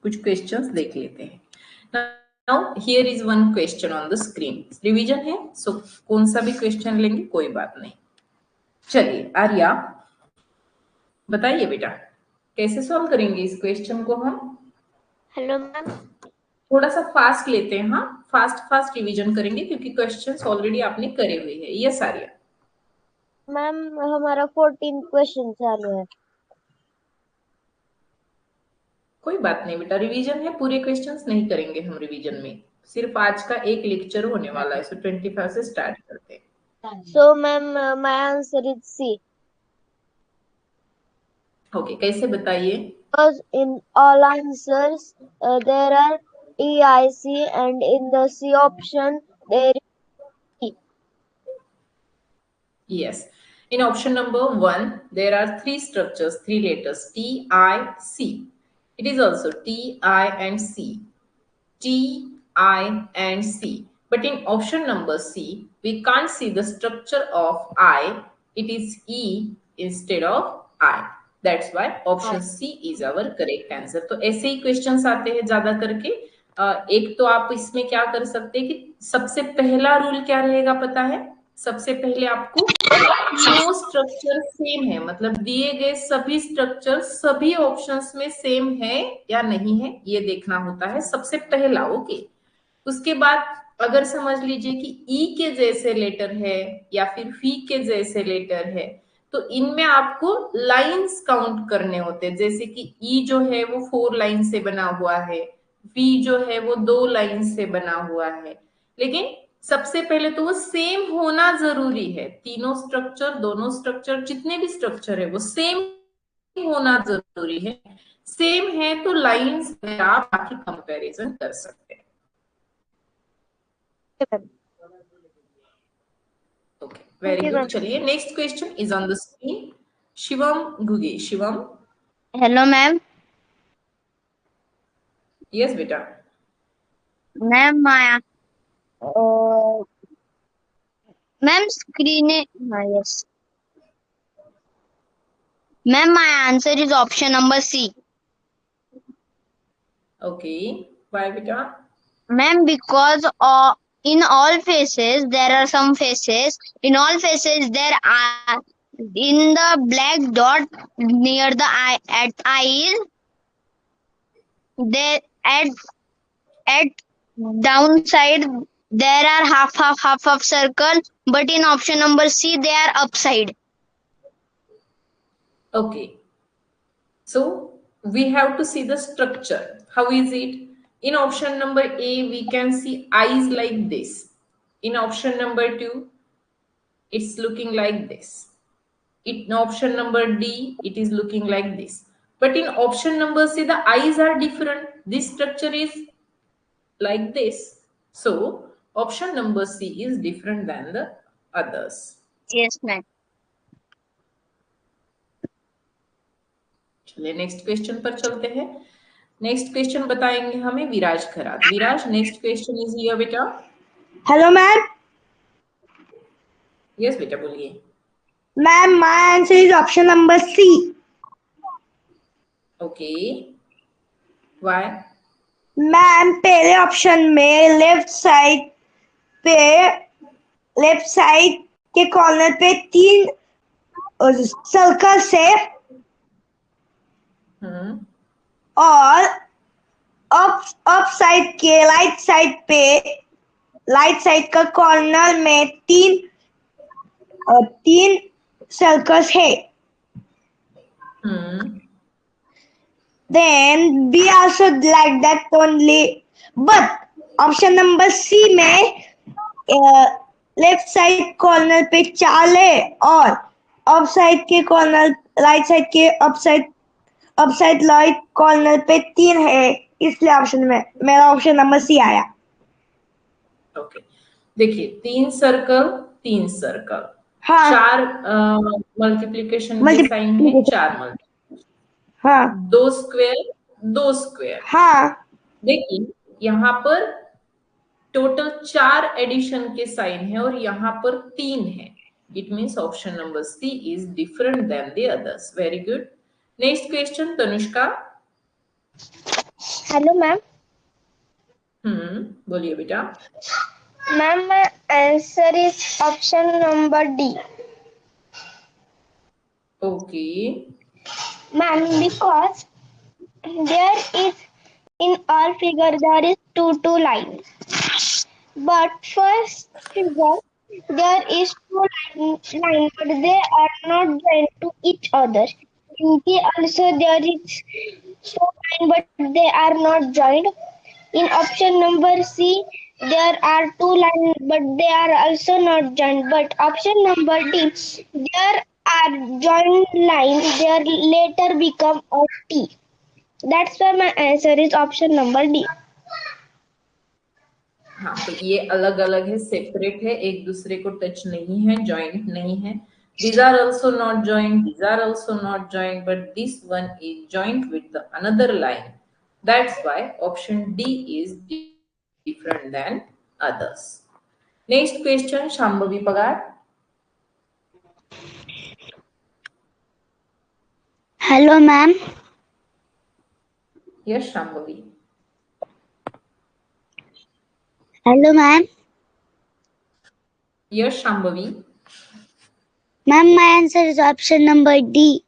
कुछ क्वेश्चंस देख लेते हैं। Now here is one question on the screen. Revision है, सो कौन सा भी क्वेश्चन लेंगे कोई बात नहीं। चलिए आर्या बताइए बेटा, कैसे सॉल्व करेंगे इस क्वेश्चन को हम? Hello ma'am. थोड़ा सा फास्ट लेते हैं, हाँ फास्ट रिवीजन करेंगे क्योंकि क्वेश्चंस ऑलरेडी आपने करे हुए हैं। यस आर्या। मैम हमारा 14 क्वेश्चन चालू है। कोई बात नहीं बेटा, रिवीजन है, पूरे क्वेश्चंस नहीं करेंगे हम रिवीजन में, सिर्फ आज का एक लेक्चर होने वाला है। सो 25 से स्टार्ट करते हैं। So ma'am my answer is C. Okay, कैसे बताइए? Because in all answers there are EIC and in the C option there is E. Yes. In option number 1, there are three structures, three letters T, I, C. It is also T, I and C. T, I and C. But in option number C, we can't see the structure of I. It is E instead of I. That's why option C is our correct answer. तो ऐसे ही questions आते हैं ज्यादा करके। एक तो आप इसमें क्या कर सकते हैं कि सबसे पहला रूल क्या रहेगा पता है? सबसे पहले आपको तीनों स्ट्रक्चर सेम है, मतलब दिए गए सभी स्ट्रक्चर सभी ऑप्शंस में सेम है या नहीं है, ये देखना होता है सबसे पहला। ओके, उसके बाद अगर समझ लीजिए कि ई के जैसे लेटर है या फिर फी के जैसे लेटर है, तो इनमें आपको लाइंस काउंट करने होते हैं। जैसे कि ई जो है वो 4 लाइन से बना हुआ है, वी जो है वो 2 लाइन से बना हुआ है, लेकिन सबसे पहले तो वो सेम होना जरूरी है। तीनों स्ट्रक्चर, दोनों स्ट्रक्चर, जितने भी स्ट्रक्चर है वो सेम होना जरूरी है। सेम है तो लाइंस में आप बाकी कंपैरिजन कर सकते हैं। Okay, very good. चलिए next question is on the screen. Shivam Guge, Shivam. Hello ma'am. Yes बेटा। मैम माया ma'am screen yes ma'am my answer is option number C. Okay, why बेटा? Ma'am, because in all faces there are some faces. In all faces there are in the black dot near the eye at eyes. There at downside there are half of circle, but in option number C they are upside. Okay, so we have to see the structure. How is it? In option number A, we can see eyes like this. In option number 2, it's looking like this. In option number D, it is looking like this. But in option number C, the eyes are different. This structure is like this. So option number C is different than the others. Yes, ma'am. चलिए next question पर चलते हैं। Next question बताएंगे हमें Viraj Kharat. Viraj, next question is here बेटा। Hello ma'am. Yes बेटा बोलिए। Ma'am my answer is option number C. Okay, why? Ma'am पहले ऑप्शन में लेफ्ट साइड के कॉर्नर पे 3 सर्कल्स है और अप साइड के राइट साइड का कॉर्नर में 3 सर्कल्स है। Then we also like that only, but option number C में लेफ्ट साइड कॉर्नर पे 4 है और अप साइड के कॉर्नर राइट साइड के अप साइड राइट कॉर्नर पे 3 है, इसलिए ऑप्शन में मेरा ऑप्शन नंबर सी आया। ओके, देखिए 3 सर्कल, हाँ, 4 मल्टीप्लिकेशन के साइन है, 4 मल्टीप्लिकेशन, हाँ, 2 स्क्वायर। हाँ, देखिए यहाँ पर टोटल 4 एडिशन के साइन है और यहाँ पर 3 है। It means option number C is different then the others. Very good. Next question Tanushka. Hello ma'am. बोलिए बेटा। Ma'am my answer is option number D. Okay. Ma'am, because there is in all figure there is two lines. But first figure there is line, but they are not joined to each other. In B also there is two line, but they are not joined. In option number C, there are two lines, but they are also not joined. But option number D, there are joined lines. They later become a T. That's why my answer is option number D. हाँ, तो ये अलग अलग है, separate है, एक दूसरे को टच नहीं है, जॉइंट नहीं है. These are also not joined, these are also not joined, but this one is joined with the another line. That's why option D is different than others. Next question, Shambhavi Pagar. Hello, ma'am. Yes, Shambhavi. Hello, ma'am. Yes, Shambhavi. Ma'am, my answer is option number D.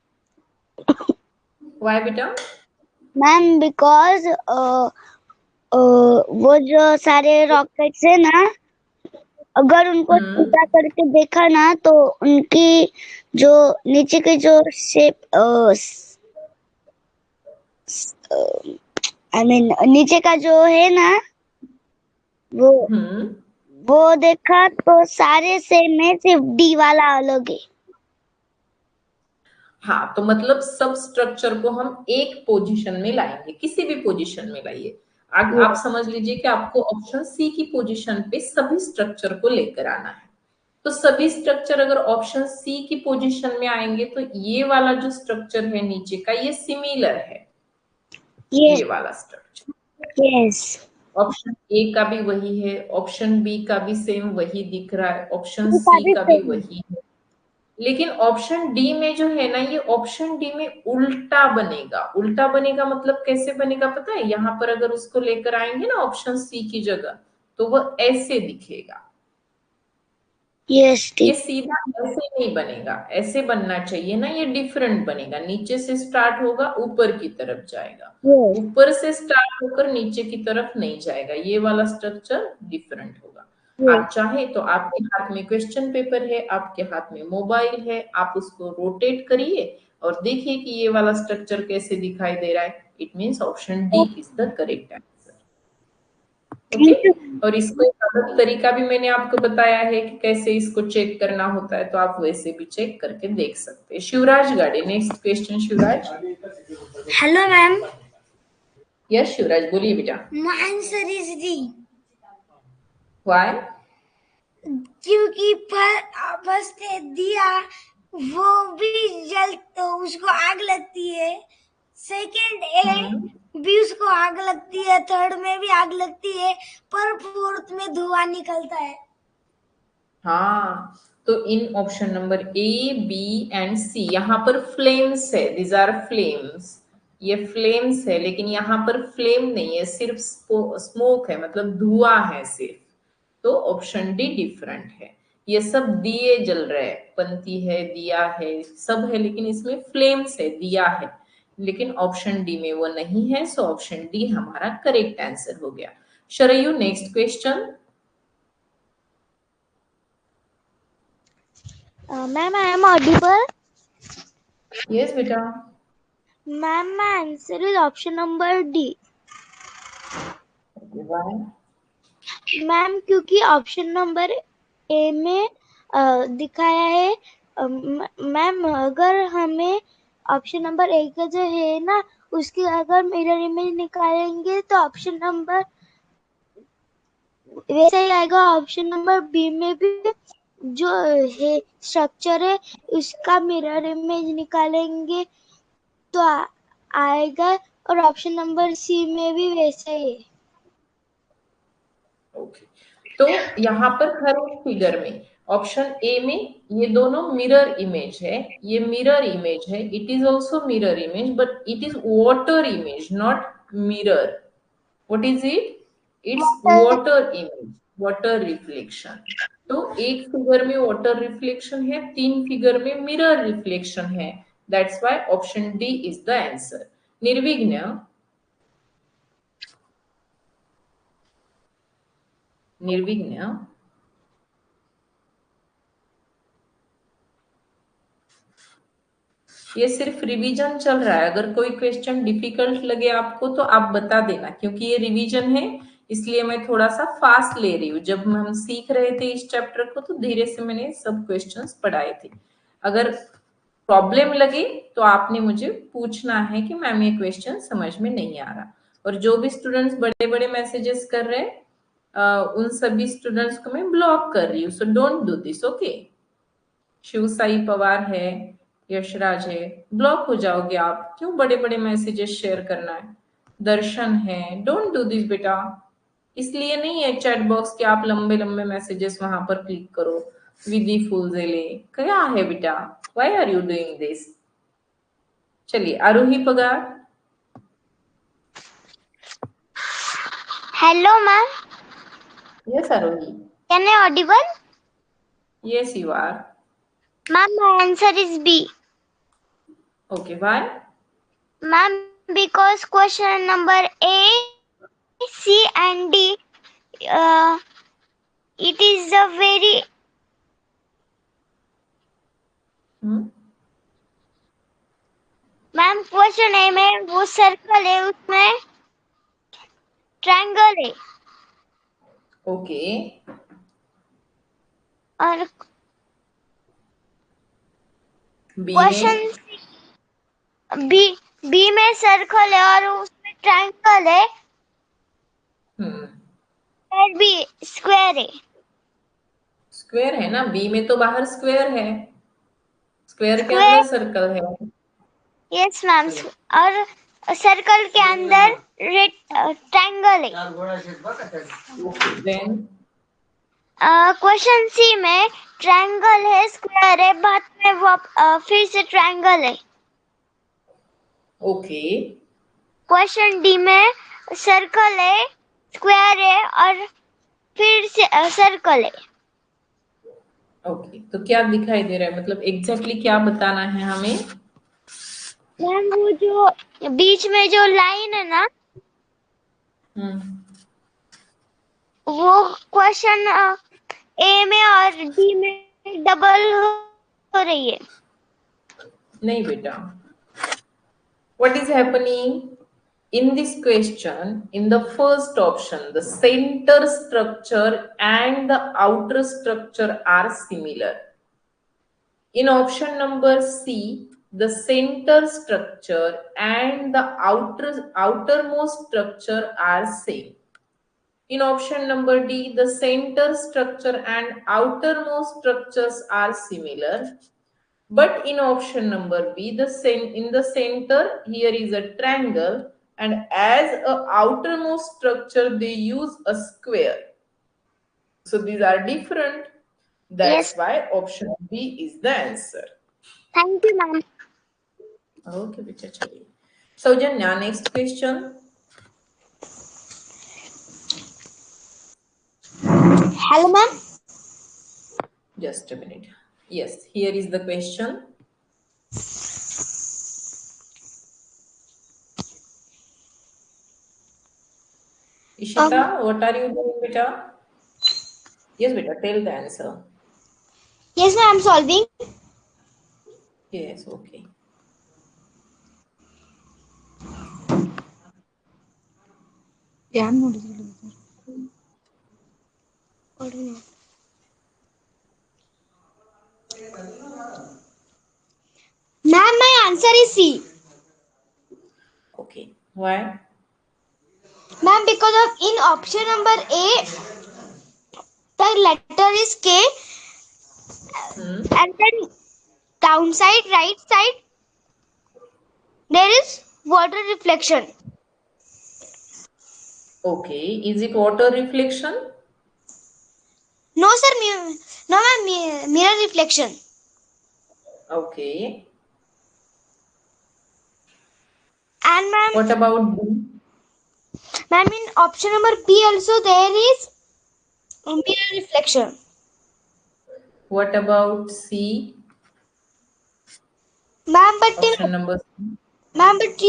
Why, beta? Ma'am, because वो जो सारे rockets है ना, अगर उनको उल्टा करके देखा ना तो उनकी जो नीचे के जो शेप नीचे का जो है ना वो देखा तो सारे सेम है, सिर्फ डी वाला अलग है. हाँ, तो मतलब सब स्ट्रक्चर को हम एक पोजीशन में लाएंगे, किसी भी पोजीशन में लाइए. आप समझ लीजिए कि आपको ऑप्शन सी की पोजीशन पे सभी स्ट्रक्चर को लेकर आना है. तो सभी स्ट्रक्चर अगर ऑप्शन सी की पोजीशन में आएंगे तो ये वाला जो स्ट्रक्चर है नीचे का, ये सिमिलर है. ये वाला स्ट्रक्चर. यस. ऑप्शन ए का भी वही है, ऑप्शन बी का भी सेम वही दिख रहा है, ऑप्शन सी का भी वही है. लेकिन ऑप्शन डी में जो है ना, ये ऑप्शन डी में उल्टा बनेगा. उल्टा बनेगा मतलब कैसे बनेगा पता है? यहाँ पर अगर उसको लेकर आएंगे ना ऑप्शन सी की जगह, तो वो ऐसे दिखेगा. यस. ये सीधा ऐसे नहीं बनेगा, ऐसे बनना चाहिए ना. ये डिफरेंट बनेगा, नीचे से स्टार्ट होगा, ऊपर की तरफ जाएगा. ऊपर से स्टार्ट होकर नीचे की तरफ नहीं जाएगा. ये वाला स्ट्रक्चर डिफरेंट होगा. आप चाहे तो आपके हाथ में क्वेश्चन पेपर है, आपके हाथ में मोबाइल है, आप उसको रोटेट करिए और देखिए कि ये वाला स्ट्रक्चर कैसे दिखाई दे रहा है. It means option D is the correct answer. Okay. और इसको एक अलग तरीका भी मैंने आपको बताया है कि कैसे इसको चेक करना होता है, तो आप वैसे भी चेक करके देख सकते हैं. शिवराज गाड़े, next question. Shivraj. Hello ma'am. Yes Shivraj, बोलिए बेटा. My answer is D. Why? क्योंकि फर्स्ट दिया वो भी जल तो उसको आग लगती है, सेकंड ए भी उसको आग लगती है, थर्ड में भी आग लगती है, पर फोर्थ में धुआं निकलता है. हाँ, तो in option number A, B and C यहाँ पर फ्लेम्स है. This are flames. ये फ्लेम्स है, लेकिन यहाँ पर फ्लेम नहीं है, सिर्फ स्मोक है, मतलब धुआं है सिर्फ. तो ऑप्शन डी डिफरेंट है. ये सब दिए जल रहे हैं, पंती है, दिया है, सब है, लेकिन इसमें फ्लेम्स है, दिया है. लेकिन ऑप्शन डी में वो नहीं है. सो ऑप्शन डी हमारा करेक्ट आंसर हो गया. Sharayu, next question. Ma'am, I am audible? Yes बेटा. Ma'am, my answer is option number D. Ma'am, क्योंकि ऑप्शन नंबर ए में दिखाया है. मैम, अगर हमें ऑप्शन नंबर ए का जो है ना उसकी अगर मिरर इमेज निकालेंगे तो ऑप्शन नंबर वैसे ही आएगा. ऑप्शन नंबर बी में भी जो है स्ट्रक्चर है उसका मिरर इमेज निकालेंगे तो आएगा, और ऑप्शन नंबर सी में भी वैसे ही. ओके. तो यहाँ पर हर एक फिगर में ऑप्शन ए में ये दोनों मिरर इमेज है. ये मिरर इमेज है. It is also mirror image, but it is water image, not mirror. What is it? It's water image, water reflection. तो एक फिगर में वाटर रिफ्लेक्शन है, 3 फिगर में मिरर रिफ्लेक्शन है. That's why option D is the answer. निर्विघ्न. निर्विघ्न. ये सिर्फ रिवीजन चल रहा है. अगर कोई क्वेश्चन डिफिकल्ट लगे आपको तो आप बता देना, क्योंकि ये रिवीजन है, इसलिए मैं थोड़ा सा फास्ट ले रही हूँ. जब हम सीख रहे थे इस चैप्टर को तो धीरे से मैंने सब क्वेश्चंस पढ़ाए थे. अगर प्रॉब्लम लगे तो आपने मुझे पूछना है कि मैम ये क्वेश्चन समझ में नहीं आ रहा. और जो भी स्टूडेंट्स बड़े बड़े मैसेजेस कर रहे हैं उन सभी स्टूडेंट्स को मैं ब्लॉक कर रही हूँ. So don't do this. Okay. Shiv Sai Pawar है, यशराज है, ब्लॉक हो जाओगे आप. क्यों बड़े बड़े मैसेजेस शेयर करना है. दर्शन है, डोंट डू दिस बेटा. इसलिए नहीं है चैट बॉक्स के आप लंबे लंबे मैसेजेस वहां पर क्लिक करो. विधि फूलजेले क्या है बेटा. Why are you doing this. चलिए Aarohi Pagar. Hello, ma'am. Yes Aarohi. Can I audible? Yes you are. Ma'am, my answer is B. Okay. Why. Ma'am, because question number A, C and D, it is a very ma'am question A में वो circle है, उसमें triangle है. Okay. और B question B में circle है और उसमें ट्रायंगल है. फिर भी स्क्वायर है. स्क्वायर है ना. बी में तो बाहर स्क्वायर है. स्क्वायर के अंदर सर्कल है. Yes ma'am. और सर्कल के अंदर ट्रायंगल है. देन क्वेश्चन सी में ट्रायंगल है, स्क्वायर है, बाद में वो फिर से ट्रायंगल है. ओके. क्वेश्चन डी में सर्कल है, स्क्वायर है और फिर से सर्कल है. ओके. तो क्या दिखाई दे रहा है, मतलब एग्जैक्टली क्या बताना है हमें. मैम वो जो बीच में जो लाइन है ना, वो क्वेश्चन ए में और डी में डबल हो रही है. नहीं बेटा. What is happening in this question? In the first option, the center structure and the outer structure are similar. In option number C, the center structure and the outermost structure are same. In option number D, the center structure and outermost structures are similar. But in option number B, in the center, here is a triangle, and as a outermost structure, they use a square. So these are different. That's why option B is the answer. Thank you, ma'am. Okay, beta, chaliye. Saujanya, next question. Hello, ma'am. Just a minute. Yes, here is the question. Ishita, what are you doing, beta? Yes, beta, tell the answer. Yes, ma'am, I'm solving. Yes, okay. Ma'am, my answer is C. Okay. Why? Ma'am, because of in option number A, the letter is K, and then downside, right side, there is water reflection. Okay. Is it water reflection? No, sir. No, ma'am. Mirror reflection. Okay. And ma'am, What about B? Ma'am, in option number B also there is mirror reflection. What about C? Ma'am, but Option number C.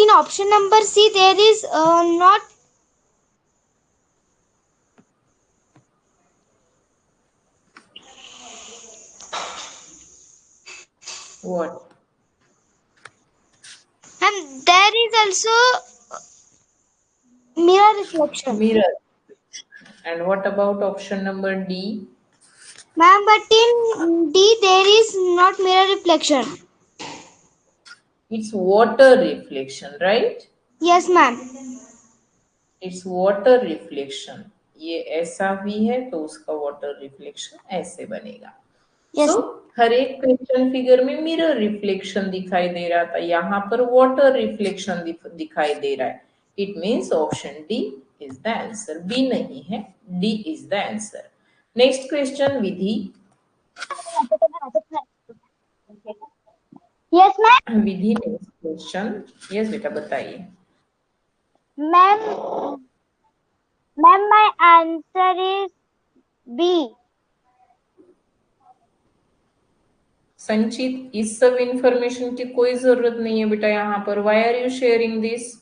in option number C there is not. What? And there is also mirror reflection. Mirror. And what about option number D? Ma'am, but in D there is not mirror reflection. It's water reflection, right? Yes, ma'am. It's water reflection. ये ऐसा भी है तो उसका water reflection ऐसे बनेगा. Yes. So हर एक question figure में मिरर रिफ्लेक्शन दिखाई दे रहा था, यहाँ पर वाटर रिफ्लेक्शन दिखाई दे रहा है. It means option D is the answer. B नहीं है, D is the answer. Next question Vidhi. Yes, ma'am. Vidhi next question. Yes बेटा बताइए. Ma'am, my answer is B. संचित, इस सब इंफॉर्मेशन की कोई जरूरत नहीं है बेटा यहाँ पर. Why are you sharing this?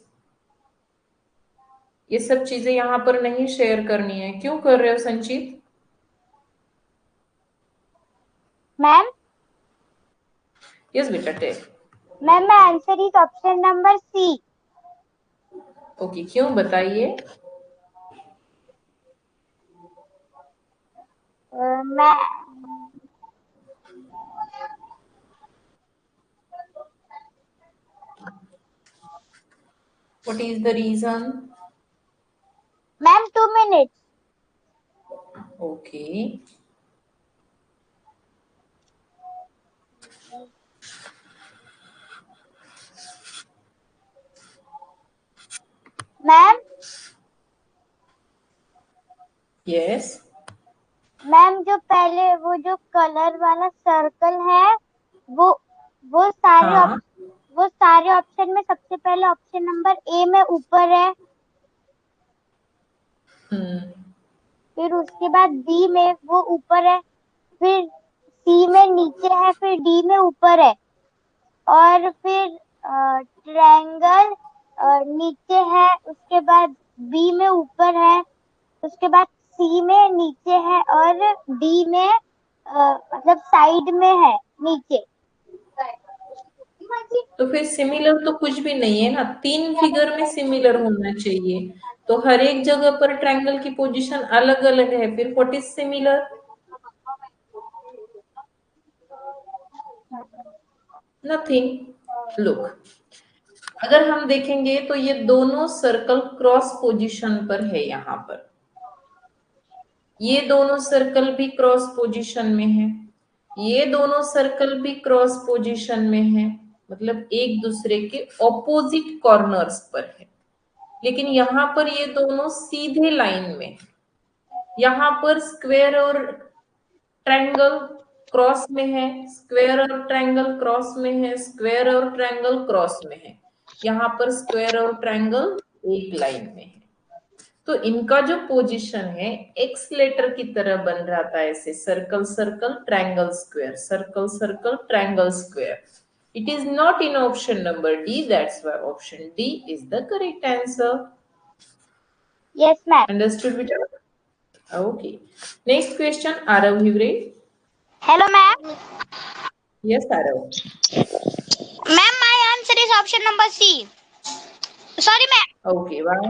ये सब चीजें यहाँ पर नहीं शेयर करनी है. क्यों कर रहे हो संचित? Ma'am? यस बेटा tell. Ma'am, my answer is option number C. Okay, क्यों बताइए. What is the reason? Ma'am, 2 minutes. Okay. Ma'am? Yes. Ma'am, जो पहले वो जो कलर वाला सर्कल है वो सारे हाँ. वो सारे ऑप्शन में सबसे पहले ऑप्शन नंबर ए में ऊपर है. फिर उसके बाद बी में वो ऊपर है, फिर सी में नीचे है, फिर डी में ऊपर है, और फिर ट्रायंगल नीचे है, उसके बाद बी में ऊपर है, उसके बाद सी में नीचे है, और डी में मतलब साइड में है नीचे. तो फिर सिमिलर तो कुछ भी नहीं है ना. 3 फिगर में सिमिलर होना चाहिए. तो हर एक जगह पर ट्रायंगल की पोजीशन अलग अलग है. फिर what is similar? Nothing. Look, अगर हम देखेंगे तो ये दोनों सर्कल क्रॉस पोजीशन पर है. यहाँ पर ये दोनों सर्कल भी क्रॉस पोजीशन में है, ये दोनों सर्कल भी क्रॉस पोजीशन में है, मतलब एक दूसरे के ऑपोजिट कॉर्नर्स पर है. लेकिन यहाँ पर ये दोनों सीधे लाइन में है. यहाँ पर स्क्वायर और ट्रायंगल क्रॉस में है, स्क्वायर और ट्रायंगल क्रॉस में है, स्क्वायर और ट्रायंगल क्रॉस में है. यहाँ पर स्क्वायर और ट्रायंगल एक लाइन में है. तो इनका जो पोजीशन है एक्स लेटर की तरह बन रहा था ऐसे. Circle circle triangle square, circle circle triangle square. It is not in option number D. That's why option D is the correct answer. Yes, ma'am. Understood, beta? Okay. Next question, Arav Hivre. Hello, ma'am. Yes, Arav. Ma'am, my answer is option number C. Sorry, ma'am. Okay, why?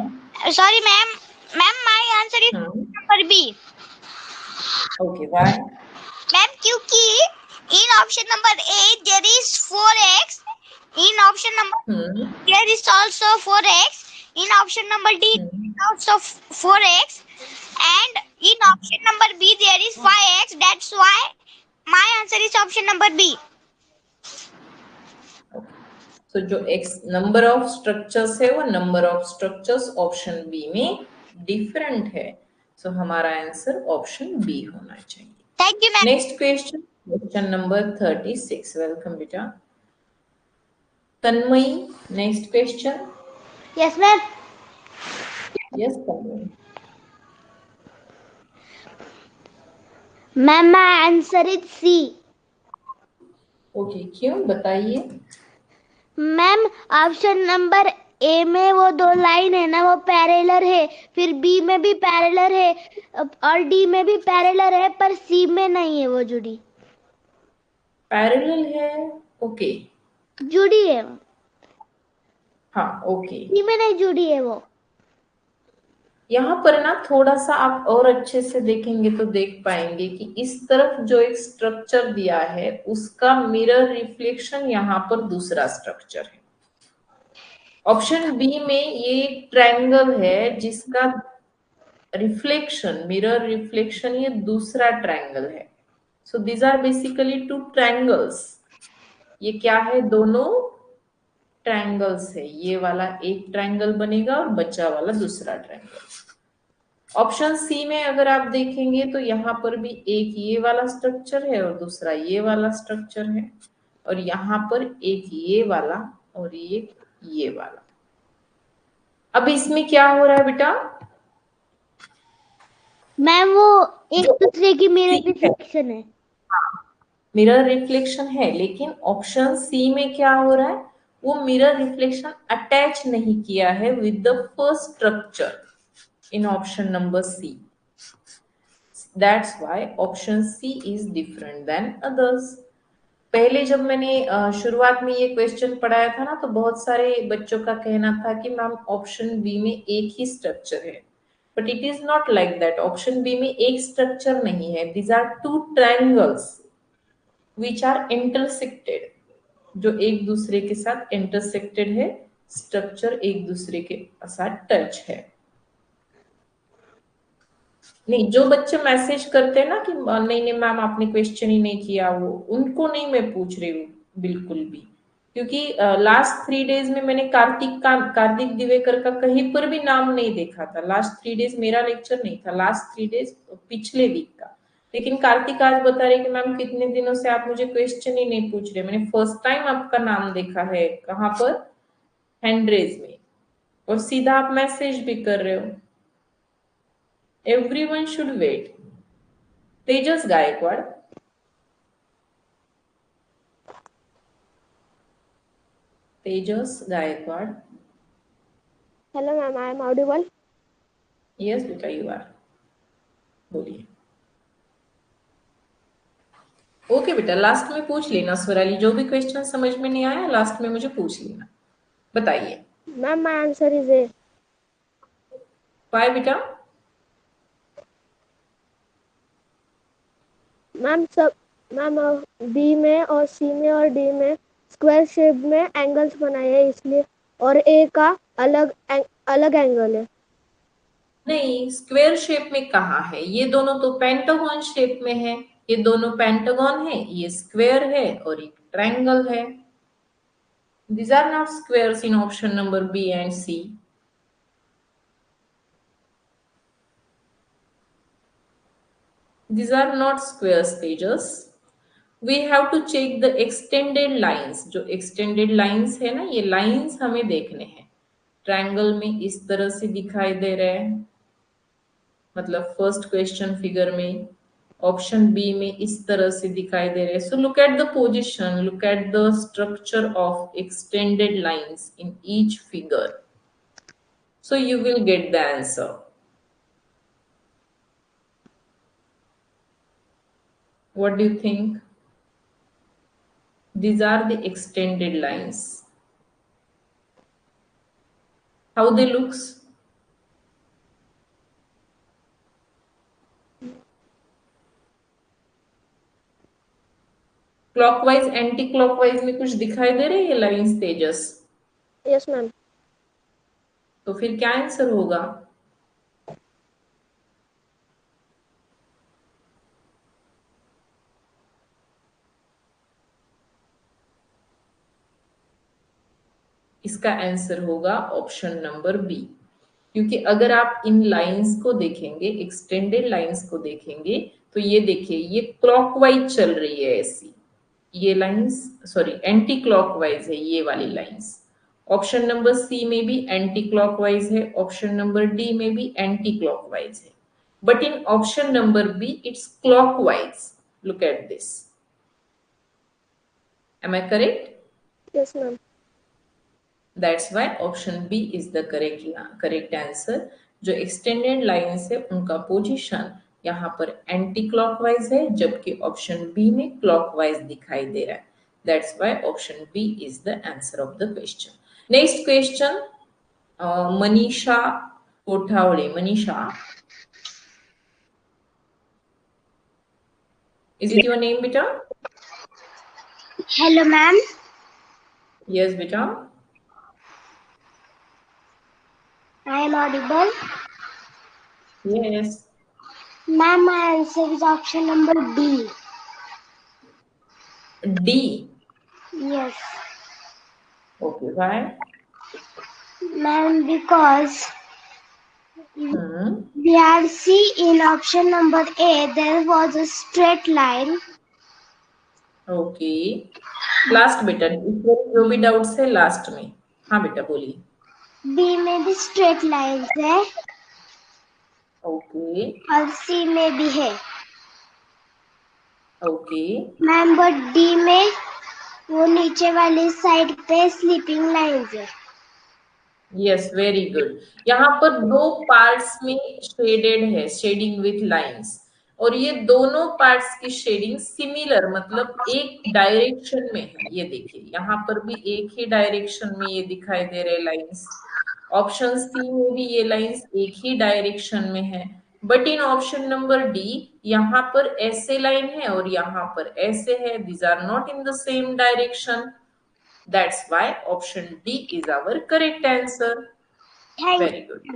Sorry, ma'am. Ma'am, my answer is number B. Okay, why? Ma'am, क्योंकि in option number A there is 4x. In option number there is also 4x. In option number D there is also 4x. And in option number B there is 5x. That's why my answer is option number B. तो जो x number of structures है वो number of structures option B में different है. सो हमारा answer option B होना चाहिए. Thank you, ma'am. Next question, question number 36. Welcome बेटा. Tanmayi, next question. Yes, ma'am. Yes Kamal. Ma'am my answer is C. Okay, क्यों बताइए। मैम ऑप्शन नंबर ए में वो दो लाइन है ना, वो पैरेलल है, फिर बी में भी पैरेलल है और डी में भी पैरेलल है, पर सी में नहीं है वो जुड़ी। पैरेलल है, ओके। जुड़ी है, हाँ ओके। सी में नहीं जुड़ी है वो। यहाँ पर ना थोड़ा सा आप और अच्छे से देखेंगे तो देख पाएंगे कि इस तरफ जो एक स्ट्रक्चर दिया है उसका मिरर रिफ्लेक्शन यहाँ पर दूसरा स्ट्रक्चर है। ऑप्शन बी में ये एक ट्रायंगल है जिसका रिफ्लेक्शन, मिरर रिफ्लेक्शन, ये दूसरा ट्रायंगल है। So these are basically two triangles. ये क्या है, दोनों ट्रायंगल्स है। ये वाला एक ट्रायंगल बनेगा और बचा वाला दूसरा ट्रायंगल। ऑप्शन सी में अगर आप देखेंगे तो यहाँ पर भी एक ये वाला स्ट्रक्चर है और दूसरा ये वाला स्ट्रक्चर है, और यहाँ पर एक ये वाला और एक ये वाला। अब इसमें क्या हो रहा है बेटा, मैम वो एक दूसरे की मिरर रिफ्लेक्शन है। मिरर रिफ्लेक्शन है, लेकिन ऑप्शन सी में क्या हो रहा है, वो मिरर रिफ्लेक्शन अटैच नहीं किया है with the first structure in option number C. That's why option C is different than others. पहले जब मैंने शुरुआत में ये क्वेश्चन पढ़ाया था ना, तो बहुत सारे बच्चों का कहना था कि मैम ऑप्शन बी में एक ही स्ट्रक्चर है, but it is not like that. Option B में एक स्ट्रक्चर नहीं है, these are two triangles which are intersected, जो एक दूसरे के साथ इंटरसेक्टेड है, स्ट्रक्चर एक दूसरे के साथ टच है। नहीं, जो बच्चे मैसेज करते हैं ना कि नहीं नहीं मैम आपने क्वेश्चन ही नहीं किया, वो उनको नहीं मैं पूछ रही हूँ बिल्कुल भी, क्योंकि लास्ट 3 डेज में मैंने कार्तिक दिवेकर का कहीं पर भी नाम नहीं देखा था। लास्ट 3 डेज मेरा लेक्चर नहीं था, लास्ट 3 डेज पिछले वीक का। लेकिन कार्तिक आज बता रहे कि मैम कितने दिनों से आप मुझे क्वेश्चन ही नहीं पूछ रहे, मैंने फर्स्ट टाइम आपका नाम देखा है। कहाँ पर, हैंड-रेज में, और सीधा आप मैसेज भी कर रहे हो। Everyone should wait. Tejas Gaikwad. Tejas Gaikwad. Hello ma'am, I am Audible? Yes, बेटा you are. बोलिए। ओके बेटा, लास्ट में पूछ लेना स्वराली, जो भी क्वेश्चन समझ में नहीं आया लास्ट में मुझे पूछ लेना। बताइए। Ma'am my answer is a. Why बेटा? मैम बी में और सी में और डी में स्क्वायर शेप में एंगल्स बनाए हैं इसलिए, और ए का अलग एंगल है। नहीं, स्क्वायर शेप में कहाँ है, ये दोनों तो पेंटागन शेप में है। ये दोनों पेंटागन है, ये स्क्वायर है और एक ट्रायंगल है। These are not squares in option number B and C. These are not square stages. We have to check the extended lines. जो extended lines है ना, ये lines हमें देखने हैं। ट्रायंगल में इस तरह से दिखाई दे रहे हैं, मतलब फर्स्ट क्वेश्चन फिगर में। ऑप्शन बी में इस तरह से दिखाई दे रहे हैं। So look at the position, look at the structure of extended lines in each figure, so you will get the answer. What do you think? These are the extended lines. How they looks? Clockwise anti clockwise में कुछ दिखाई दे रहे हैं ये lines तेजस? Yes ma'am. तो फिर क्या answer होगा? इसका आंसर होगा ऑप्शन नंबर बी, क्योंकि अगर आप इन लाइंस को देखेंगे, एक्सटेंडेड लाइंस को देखेंगे, तो ये देखिए ये क्लॉकवाइज चल रही है ऐसी, ये लाइंस सॉरी एंटी क्लॉकवाइज है ये वाली लाइंस, ऑप्शन नंबर सी में भी एंटी क्लॉकवाइज है, ऑप्शन नंबर डी में भी एंटी क्लॉकवाइज है, but in option number B it's clockwise. Look at this. Am I correct? Yes, ma'am. That's why option B is the correct answer. जो extended lines है उनका position यहाँ पर anti clockwise है, जबकि ऑप्शन बी में clockwise दिखाई दे रहा है. That's why option B is the answer of the question. Next question, Manisha Kothawade. Manisha, is it your name, beta? Hello, ma'am. Yes, beta. I am audible. Yes. Ma'am, my answer is option number D. D. Yes. Okay, why? Ma'am, because we have C in option number A, there was a straight line. Okay. Last बेटा, जो भी doubts है last में. हाँ बेटा बोलिए. B में भी straight lines है ओके और C में भी है. ओके. मैम, बट D में वो नीचे वाली साइड पे स्लीपिंग लाइंस है. Yes, very good. यहाँ पर दो पार्ट्स में शेडेड है, शेडिंग विथ लाइंस, और ये दोनों पार्ट्स की शेडिंग सिमिलर, मतलब एक डायरेक्शन में है. ये देखिए यहाँ पर भी एक ही डायरेक्शन में ये दिखाई दे रहे लाइंस. ऑप्शन सी में भी ये लाइंस एक ही डायरेक्शन में है, but in option number D यहाँ पर ऐसे लाइन है और यहाँ पर ऐसे है. These are not in the same direction. That's why option D is our correct answer. Thank Very good.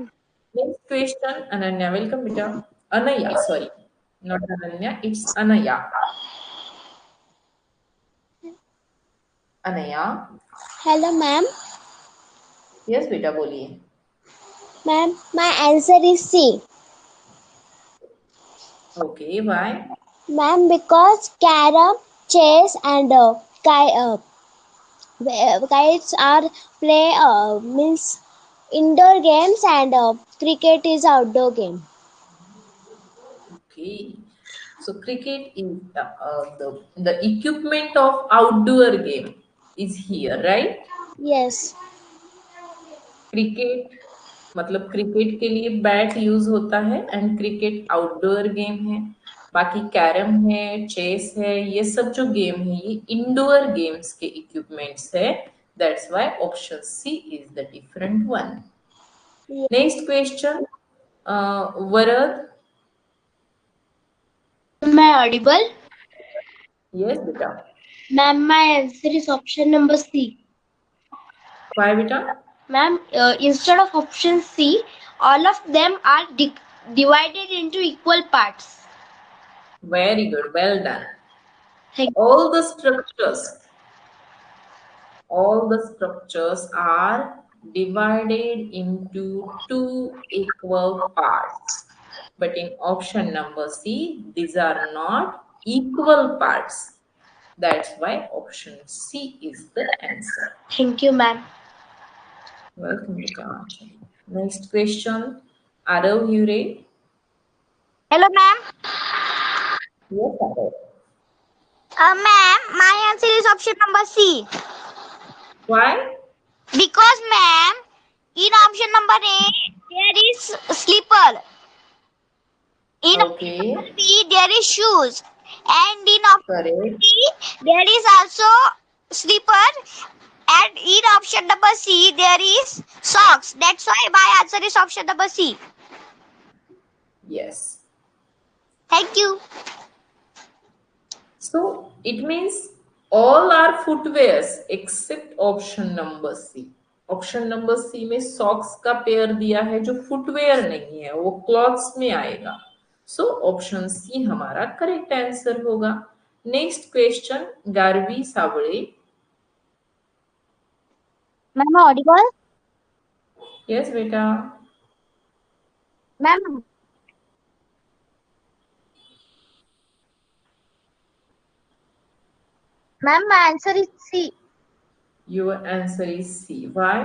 Next question, Ananya. Welcome, beta. Anaya, sorry. Not Ananya, it's Anaya. Anaya. Hello, ma'am. Yes, beta, बोलिए. Ma'am, my answer is C. Okay, why? Ma'am, because carom, chess, and kites are play means indoor games, and cricket is outdoor game. Okay. So cricket is the equipment of outdoor game is here, right? Yes. Cricket मतलब cricket के लिए bat use होता है and cricket outdoor game है. बाकी carrom है, chess है, ये सब जो गेम है ये इंडोर गेम्स के इक्विपमेंट्स है. That's why option C is the different one. Next question, Varad. Am I audible? Yes बेटा. Ma'am, my answer is option number C. Why बेटा? Ma'am, instead of option C, all of them are divided into equal parts. Very good, well done. Thank all the structures are divided into two equal parts, but in option number C these are not equal parts. That's why option C is the answer. Thank you, ma'am. Welcome, Vikas. Next question, Arav Hure. Hello, ma'am. Yes, Arav. Ma'am, my answer is option number C. Why? Because, ma'am, in option number A, there is slipper. In Okay, option number B, there is shoes. And in option correct. C, there is also slipper. And in option number C, there is socks. That's why my answer is option number C. Yes. Thank you. So it means all are footwears except option number C. Option number C में socks का pair दिया है जो footwear नहीं है, वो clothes में आएगा. सो ऑप्शन सी हमारा करेक्ट आंसर होगा. नेक्स्ट क्वेश्चन, गार्वी सावळे. Ma'am, audible? यस बेटा. Ma'am, my answer is C. Your answer is C. Why?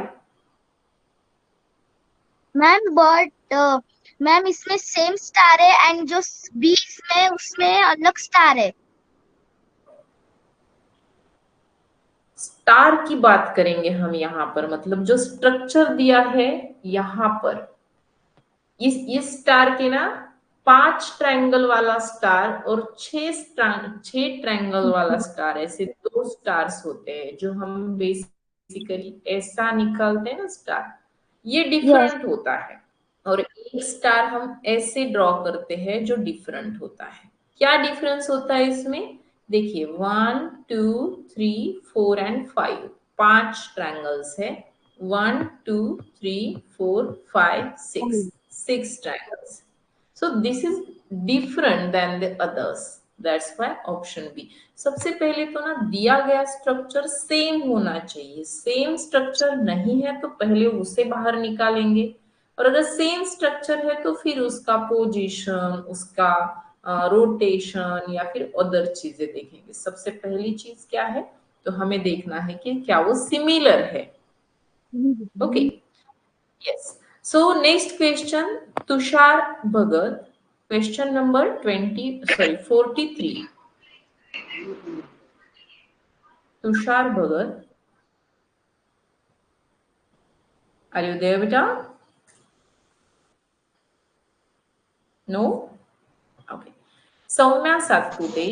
Ma'am but ma'am इसमें सेम स्टार है एंड जो बीच में उसमें अलग स्टार है। स्टार की बात करेंगे हम यहाँ पर, मतलब जो स्ट्रक्चर दिया है यहाँ पर, इस स्टार के ना 5 ट्रायंगल वाला स्टार और 6 ट्रायंगल वाला स्टार, ऐसे 2 स्टार्स होते हैं जो हम बेसिकली ऐसा निकालते हैं ना स्टार, ये डिफरेंट होता है। और एक स्टार हम ऐसे ड्रॉ करते हैं जो डिफरेंट होता है। क्या डिफरेंस होता है इसमें? देखिए 1 2 3 4 एंड 5, 5 ट्रायंगल्स है। 1 2 3 4 5 6 triangles. So this is different than the others. That's why option B. सबसे पहले तो ना दिया गया स्ट्रक्चर सेम होना चाहिए। सेम स्ट्रक्चर नहीं है तो पहले उसे बाहर निकालेंगे, और अगर सेम स्ट्रक्चर है तो फिर उसका पोजीशन, उसका रोटेशन या फिर अदर चीजें देखेंगे। सबसे पहली चीज क्या है, तो हमें देखना है कि क्या वो सिमिलर है। Okay, yes. So next question, Tushar Bhagat, question number 43. Tushar Bhagat, are you there, beta? No? Okay. Soumya Satpute.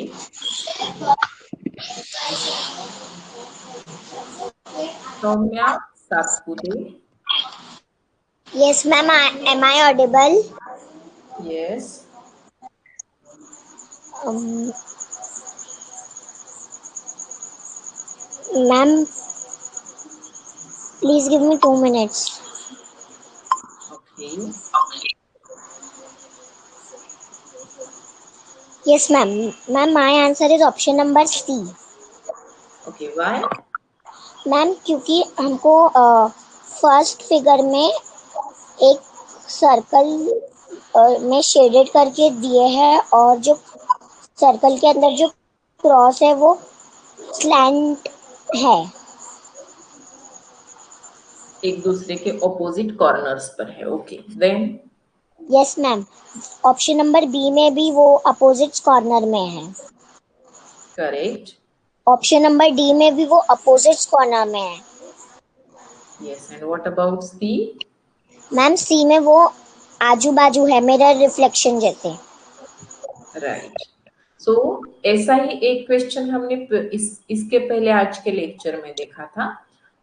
Soumya Satpute. Yes, ma'am. Am I audible? Yes. Ma'am, please give me 2 minutes. Okay. Yes, ma'am. Ma'am, my answer is option number C. Okay, why? Ma'am क्योंकि हमको first figure में एक circle में shaded करके दिए हैं और जो सर्कल के अंदर जो क्रॉस है वो स्लैंट है, एक दूसरे के ऑपोजिट कॉर्नर्स पर है। Okay, then? Yes ma'am, option number B में भी वो अपोजिट कॉर्नर में है। करेक्ट। ऑप्शन नंबर डी में भी वो अपोजिट कॉर्नर में है। Yes, and what about C? Ma'am C में वो आजू बाजू है, मिरर रिफ्लेक्शन जैसे। राइट। सो ऐसा ही एक क्वेश्चन हमने इसके पहले आज के लेक्चर में देखा था।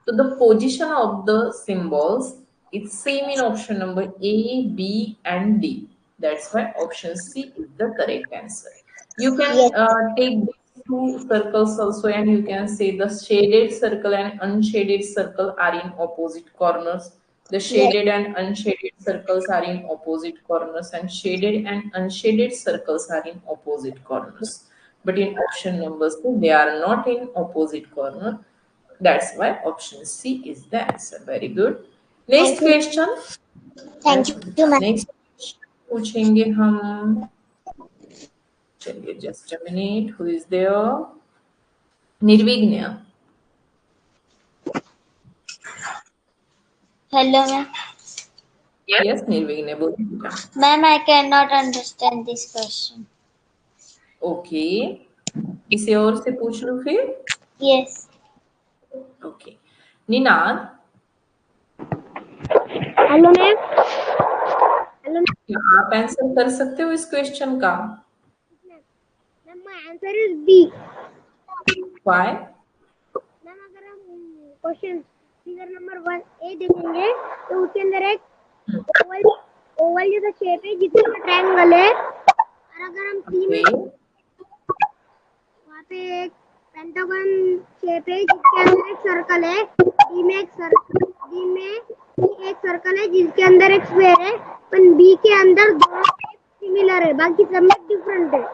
तो the position of the symbols is same in option number A, B and D. That's why option C is the correct answer. You can take these 2 circles also, and you can say the shaded circle and unshaded circle are in opposite corners. The shaded and unshaded circles are in opposite corners, and shaded and unshaded circles are in opposite corners. But in option number C, they are not in opposite corner. That's why option C is the answer. Very good. Next question. Thank you ma'am. Next पूछेंगे हम, चलिए just a minute. Who is there? Nirvighna. Hello ma'am. Yes, Nirvighna बोलिए बेटा। Ma'am I can not understand this question. Okay, किसी और से पूछ लूं फिर? Yes. Okay, Ninad. Hello ma'am. Hello क्या आप आंसर कर सकते हो इस क्वेश्चन का? Ma'am, my answer is B. Why? Ma'am अगर हम क्वेश्चन फिगर नंबर 1A देखेंगे तो उसके अंदर एक ओवल जैसा शेप है जिसमें ट्रायंगल है, और अगर हम सी में वहाँ पे एक पेंटागन शेप है जिसके अंदर एक सर्कल है, डी में एक सर्कल है जिसके अंदर एक स्क्वायर है, पर बी के अंदर दोनों सिमिलर है, बाकी सब में डिफरेंट है।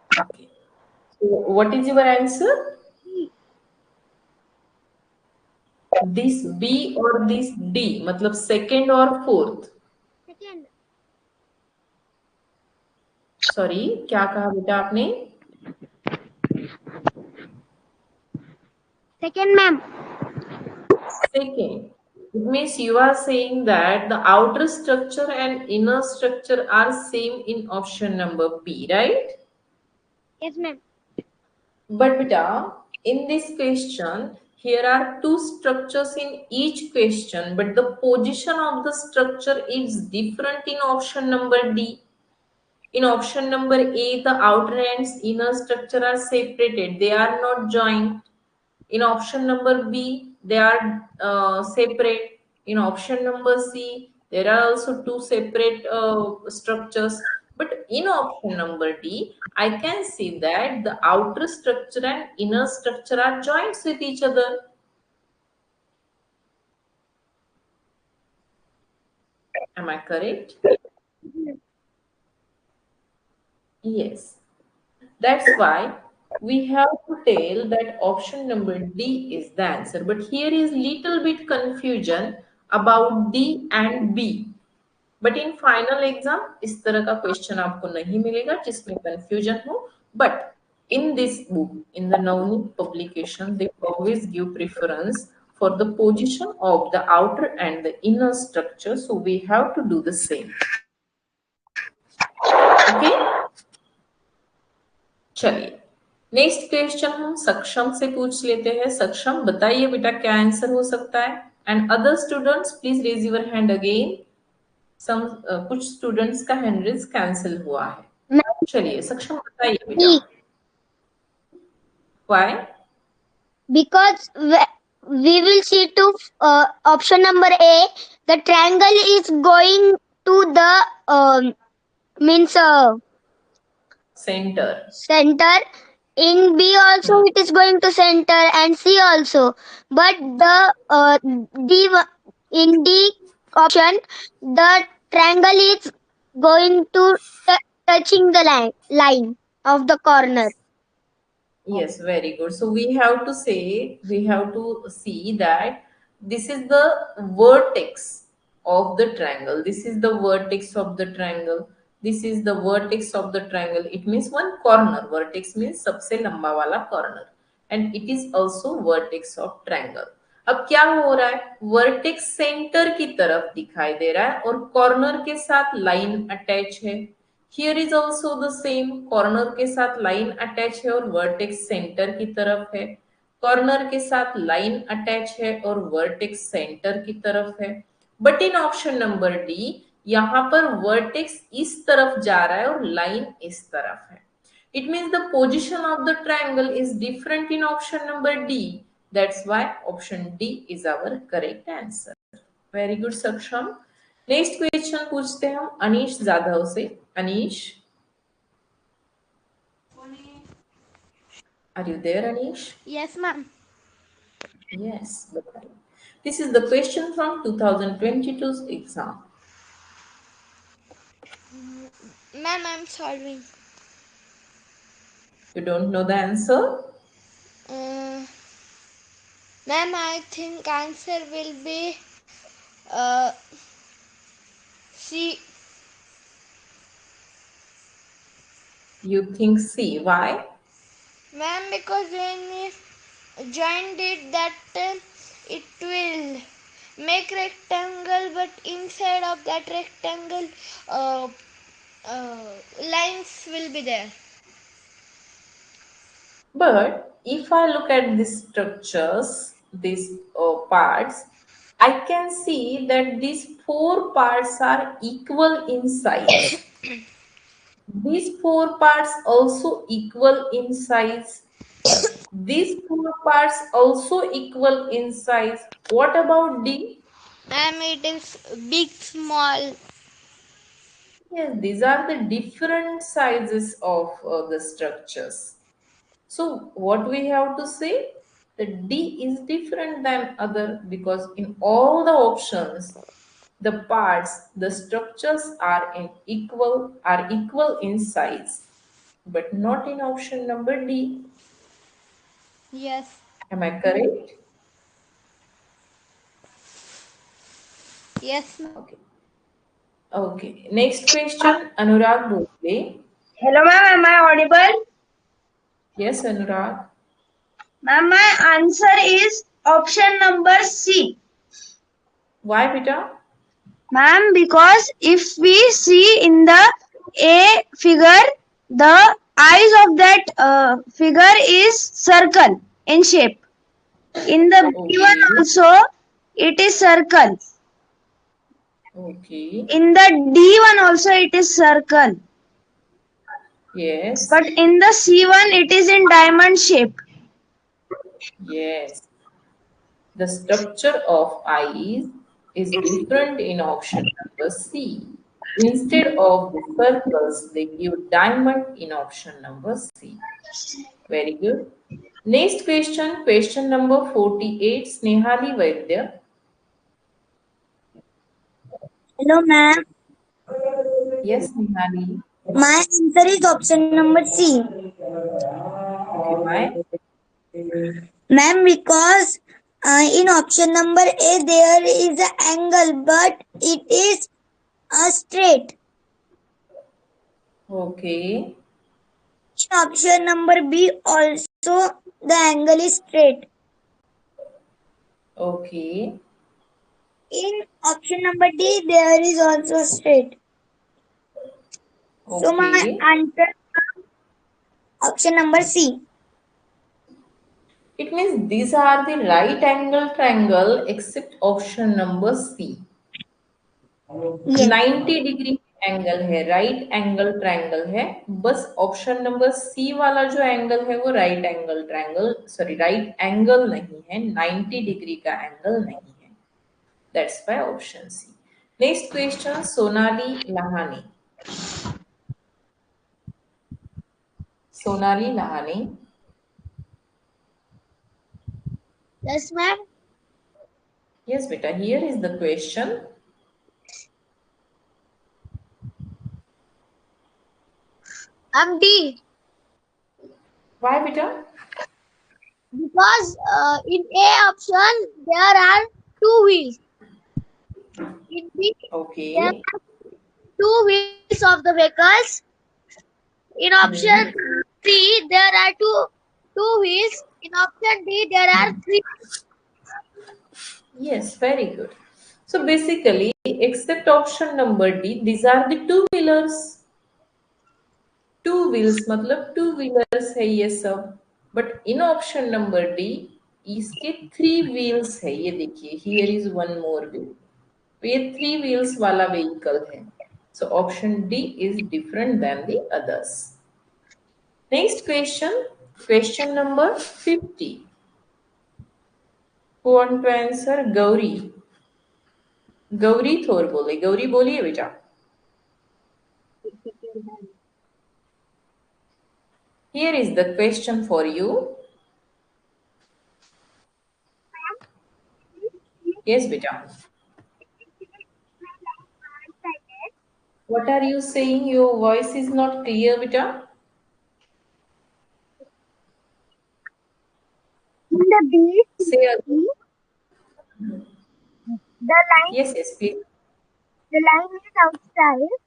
Okay. So what is your answer? This B or this D, मतलब second और fourth? सेकेंड। सॉरी, क्या कहा बेटा आपने? Second, ma'am. Second. It means you are saying that the outer structure and inner structure are same in option number B, right? Yes, ma'am. But beta, in this question, here are two structures in each question, but the position of the structure is different in option number D. In option number A, the outer and inner structure are separated. They are not joined. In option number B, they are separate. In option number C, there are also two separate structures. But in option number D, I can see that the outer structure and inner structure are joined with each other. Am I correct? Yes. That's why we have to tell that option number D is the answer. But here is little bit confusion about D and B. But in final exam इस तरह का question आपको नहीं मिलेगा जिसमें confusion हो. But in this book, in the Navneet publication, they always give preference for the position of the outer and the inner structure. So we have to do the same. Okay? चलिए next question हम सक्षम से पूछ लेते हैं. सक्षम बताइए बेटा क्या आंसर हो सकता है. And other students please raise your hand again. Some कुछ स्टूडेंट्स का हैंड रेज कैंसिल हुआ है. चलिए सक्षम बताइए बेटा. Why? Because we will see to option number A. The triangle is going to the means centre. center. In B also it is going to center and C also. But in D option the triangle is going to touching the line of the corner. Yes, very good. So we have to see that this is the vertex of the triangle. This is the vertex of the triangle. This is the vertex of the triangle. It means one corner. Vertex means सबसे लंबा वाला corner. And it is also vertex of triangle. अब क्या हो रहा है. Vertex centre की तरफ दिखाई दे रहा है और कॉर्नर के साथ लाइन अटैच है. Here is also the same. Corner के साथ लाइन अटैच है और वर्टेक्स सेंटर की तरफ है. कॉर्नर के साथ लाइन अटैच है और वर्टेक्स सेंटर की तरफ है. But in option number D यहां पर वर्टेक्स इस तरफ जा रहा है और लाइन इस तरफ है. It means the position of the triangle is different in option number D. That's why option D is our correct answer. Very good, Saksham. Next question पूछते हैं हम अनीश जाधव से. Anish, are you there, Anish? Yes, ma'am. Yes. This is the question from 2022's exam. Ma'am, I'm solving. You don't know the answer? Ma'am, I think answer will be C. You think C. Why? Ma'am, because when we joined it, that it will make rectangle, but inside of that rectangle, lines will be there. But if I look at these structures, these parts, I can see that these four parts are equal in size. These four parts also equal in size. These four parts also equal in size. What about D? Ma'am, it is big, small. Yes, these are the different sizes of the structures. So what we have to say? That D is different than other because in all the options, the parts, the structures are equal in size, but not in option number D. Yes. Am I correct? Yes, ma'am. Okay. Okay. Next question, Anurag Bhosle. Hello, ma'am. Am I audible? Yes, Anurag. Ma'am, my answer is option number C. Why, beta? Ma'am, because if we see in the A figure, the eyes of that figure is circle in shape. In the B one Okay. also, it is circle. Okay. In the D one also, it is circle. Yes. But in the C1, it is in diamond shape. Yes. The structure of eyes is different in option number C. Instead of the circles, they give diamond in option number C. Very good. Next question, question number 48, Snehali Vaidya. Hello, ma'am. Yes, Snehali. My answer is option number C. Okay, why? Ma'am, because in option number A there is an angle, but it is straight. Okay. In option number B also the angle is straight. Okay. In option number D there is also straight. So my Okay. answer option number C. It means these are the right angle triangle except option number C. Yes. 90 degree angle है, right angle triangle है. बस option number सी वाला जो angle है वो right angle triangle, sorry right angle नहीं है, 90 degree का एंगल नहीं है. That's by option C. Next question, Sonali Lahani. Sonali Lahani. Yes, ma'am. Yes, beta, here is the question. D. Why, beta? Because in A option there are two wheels. In B there Okay. are two wheels of the vehicles. In option C there are two wheels. In option D there are three. Yes, very good. So basically, except option number D, these are the two wheelers. Two wheels मतलब two wheelers है ये सब. But in option number D इसके three wheels है. ये देखिए, here is one more wheel. तो ये थ्री व्हील्स वाला व्हीकल है. So option D is different then the others. Next question, question number 50. Who want to answer? Gauri. Gauri Thore बोले. गौरी बोलिए बेटा. Here is the question for you. Yes, beta. What are you saying? Your voice is not clear, beta. In the B, Say again. the line Yes, yes, please. is outside.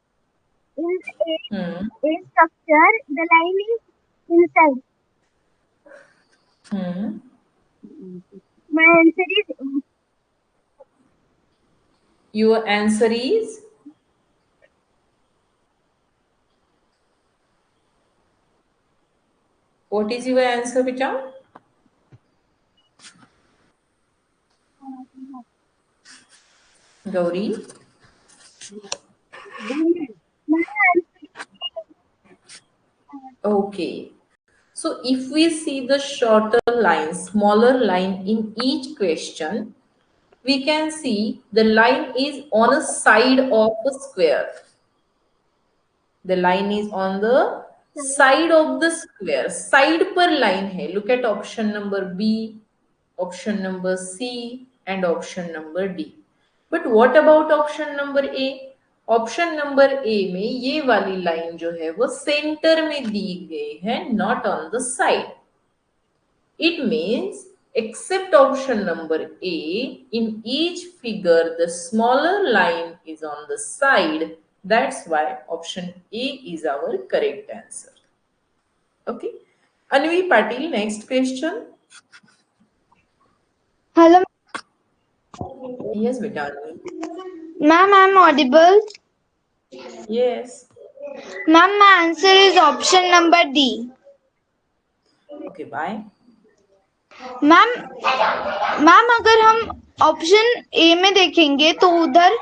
In the Hmm. A structure, the line is inside. Hmm. My answer is Your answer is? What is your answer, beta? Gauri? Okay. So if we see the shorter line, smaller line in each question, we can see the line is on a side of a square. The line is on the side of the square. Side per line hai. Look at option number B, option number C, and option number D. But what about option number A? Option number A में ये वाली line जो है वो centre में दी गई है, not on the side. It means except option number A, in each figure the smaller line is on the side. That's why option A is our correct answer. Okay. Anvi Patil, next question. Hello, Yes, beta. ma'am. I'm audible. Yes. Ma'am, my answer is option number D. Okay, bye. Ma'am ma'am अगर हम option A में देखेंगे तो उधर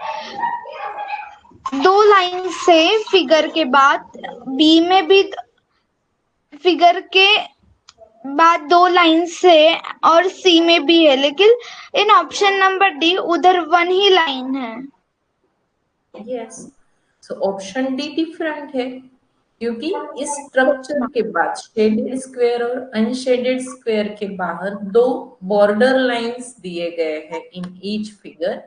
2 line से figure के बाद B में भी फिगर के बाद 2 लाइन से और सी में भी है, लेकिन इन ऑप्शन नंबर डी उधर 1 ही लाइन है. यस, सो ऑप्शन डी डिफरेंट है क्योंकि इस स्ट्रक्चर के बाद शेडेड स्क्वायर और अनशेडेड स्क्वायर के बाहर 2 बॉर्डर लाइंस दिए गए हैं in each figure.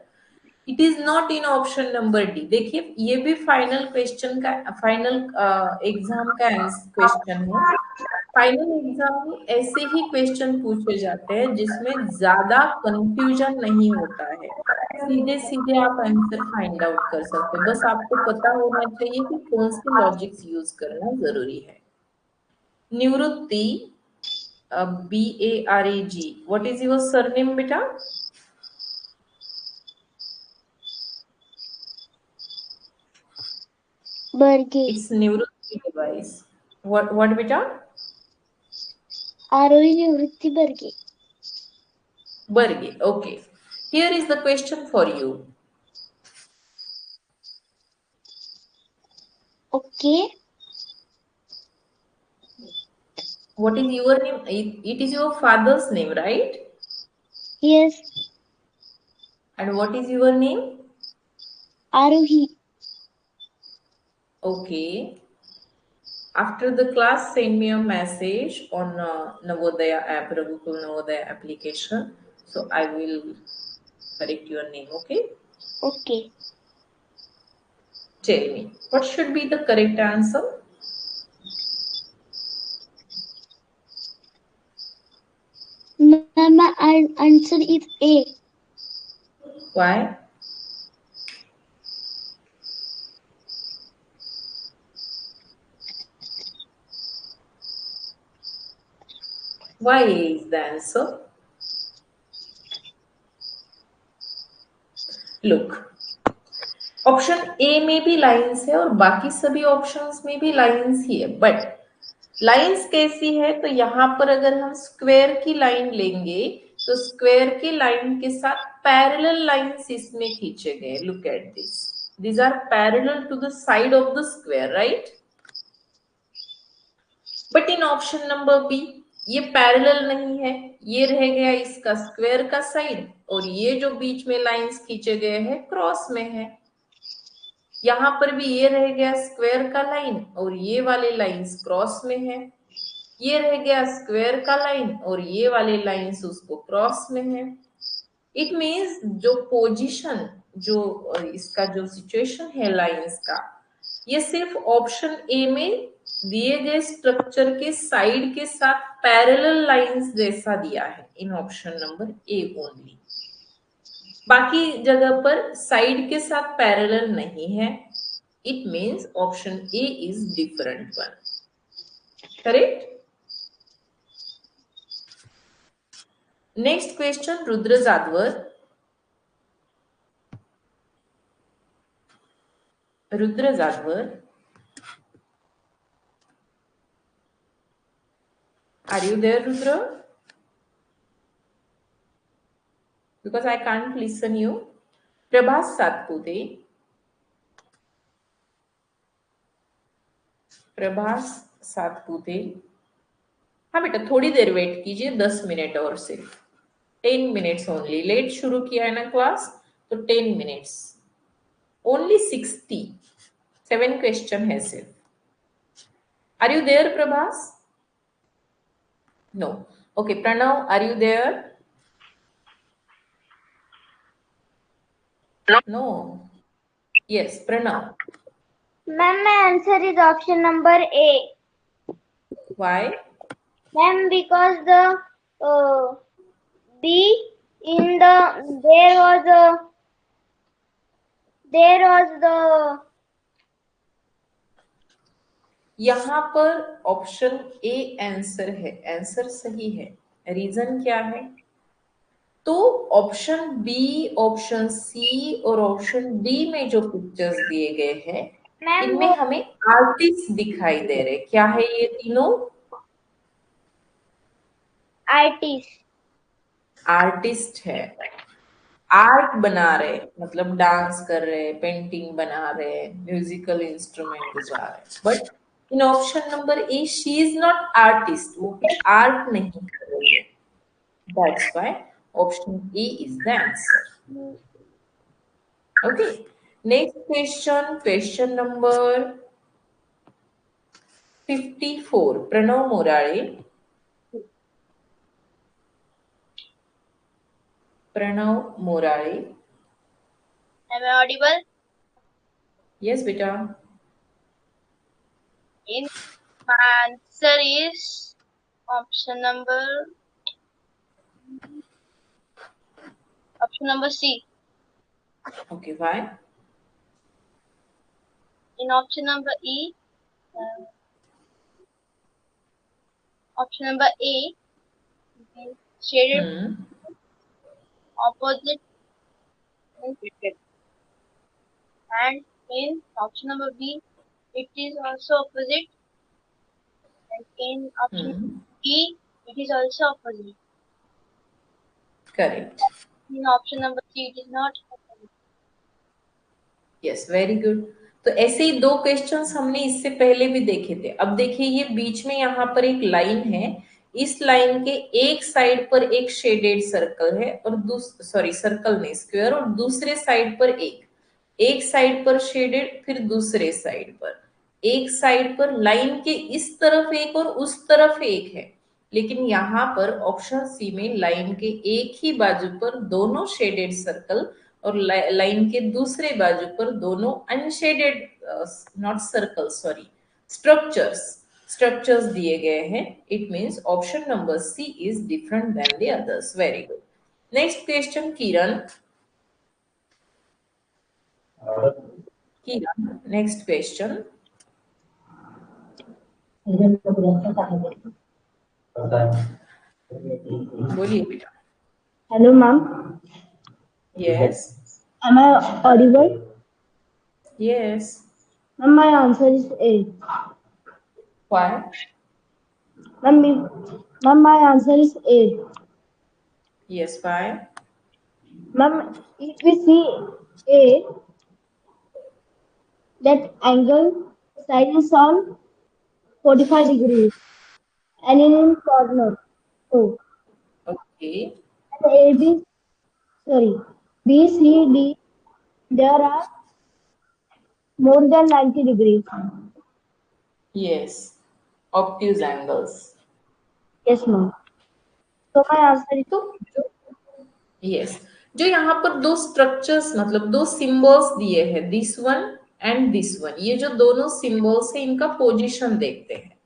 It is not in option number D. देखिए, ये भी फाइनल क्वेश्चन का फाइनल एग्जाम का क्वेश्चन है. फाइनल एग्जाम में ऐसे ही क्वेश्चन पूछे जाते हैं जिसमें ज्यादा कंफ्यूजन नहीं होता है. सीधे सीधे आप आंसर फाइंड आउट कर सकते हैं. बस आपको पता होना चाहिए कि कौन से लॉजिक्स यूज करना जरूरी है. Nivrutti, BARAG. What is your surname बेटा? Barge. It's Nivrutti device. What beta? Arohi Nivrutti Barge. Barge. Okay. Here is the question for you. Okay. What is your name? It is your father's name, right? Yes. And what is your name? Aarohi. Okay. After the class, send me a message on Navodaya app, Raghukul Navodaya application. So I will correct your name, okay? Okay. Tell me, what should be the correct answer? Ma'am, my answer is A. Why? Why is the answer? Look, option A में भी lines है और बाकी सभी options में भी lines ही है. But lines कैसी है? तो यहाँ पर अगर हम स्क्वायर की लाइन लेंगे तो स्क्वायर की लाइन के साथ पैरेलल लाइंस इसमें खींचे गए. Look at this. These are parallel to the side of the square, right? But in option number B, ये पैरेलल नहीं है. ये रह गया इसका स्क्वायर का साइड और ये जो बीच में लाइंस खींचे गए हैं क्रॉस में है. यहाँ पर भी ये रह गया स्क्वायर का लाइन और ये वाले लाइंस क्रॉस में है. ये रह गया स्क्वायर का लाइन और ये वाले लाइंस उसको क्रॉस में है. इट मीन्स जो पोजीशन, जो इसका जो सिचुएशन है लाइंस का, ये सिर्फ ऑप्शन ए में दिए गए स्ट्रक्चर के साइड के साथ पैरेलल लाइंस जैसा दिया है इन ऑप्शन नंबर ए ओनली. बाकी जगह पर साइड के साथ पैरेलल नहीं है. It means option A is different one. Correct. Next question, Rudra Jadhavar. Rudra Jadhavar, are you there, Rudra? Because I can't listen you. Prabhas Satpute. Prabhas Satpute. हाँ बेटा, थोड़ी देर वेट कीजिए, 10 मिनट और सिर्फ. 10 मिनट्स ओनली. लेट शुरू किया है ना क्लास, तो 10 मिनट्स ओनली. 67 क्वेश्चन है सिर्फ. Are you there Prabhas? No. Okay, Pranav, are you there? No. Yes, Pranav. Ma'am, my answer is option number A. Why? Ma'am, because the B in the there was the यहाँ पर option A answer है. Answer सही है. Reason क्या है? तो option B, option C और option D में जो पिक्चर्स दिए गए हैं मैम इनमें वो हमें आर्टिस्ट दिखाई दे रहे। क्या है ये तीनों? आर्टिस्ट है, आर्ट बना रहे, मतलब डांस कर रहे, पेंटिंग बना रहे, म्यूजिकल इंस्ट्रूमेंट बजा रहे। But in option number A she is not artist, वो कुछ आर्ट नहीं कर रही है। That's why option A is the answer. Okay, next question, question number 54, Pranav Morale. Pranav Morale, Am I audible? Yes बेटा। In my answer is option number C. Okay, why? In option number E, option number A, shaded opposite in cricket, and in option number B, it is also opposite, and in option E, it is also opposite. Correct. In option number C, it is not opposite. Yes, very good. तो ऐसे ही दो questions हमने इससे पहले भी देखे थे। अब देखिए, ये बीच में यहाँ पर एक लाइन है, इस लाइन के एक साइड पर एक शेडेड सर्कल है और सर्कल नहीं, स्क्वायर, और दूसरे साइड पर एक साइड पर शेडेड, फिर दूसरे साइड पर एक साइड पर लाइन के इस तरफ एक और उस तरफ एक है। लेकिन यहाँ पर ऑप्शन सी में लाइन के एक ही बाजू पर दोनों शेडेड सर्कल और लाइन के दूसरे बाजू पर दोनों unshaded, not circle, sorry, structures दिए गए हैं। It means option number C is different then the others. Very good. Next question, Kiran. Next question. बोलिए बेटा। Hello ma'am, yes, am I audible? Yes. Ma'am, my answer is A. Why? Ma'am, my answer is A. Yes, why? Ma'am, if we see A, that angle side is on 45 degrees and in corner. So, okay, and AB, sorry, B, C, D, there are more than 90 degrees. Yes, obtuse angles. Yes, ma'am. So my answer is तो yes, जो यहाँ पर दो structures, मतलब दो symbols दिए हैं, this one and this one, ये जो दोनों सिंबल्स है इनका पोजीशन देखते हैं।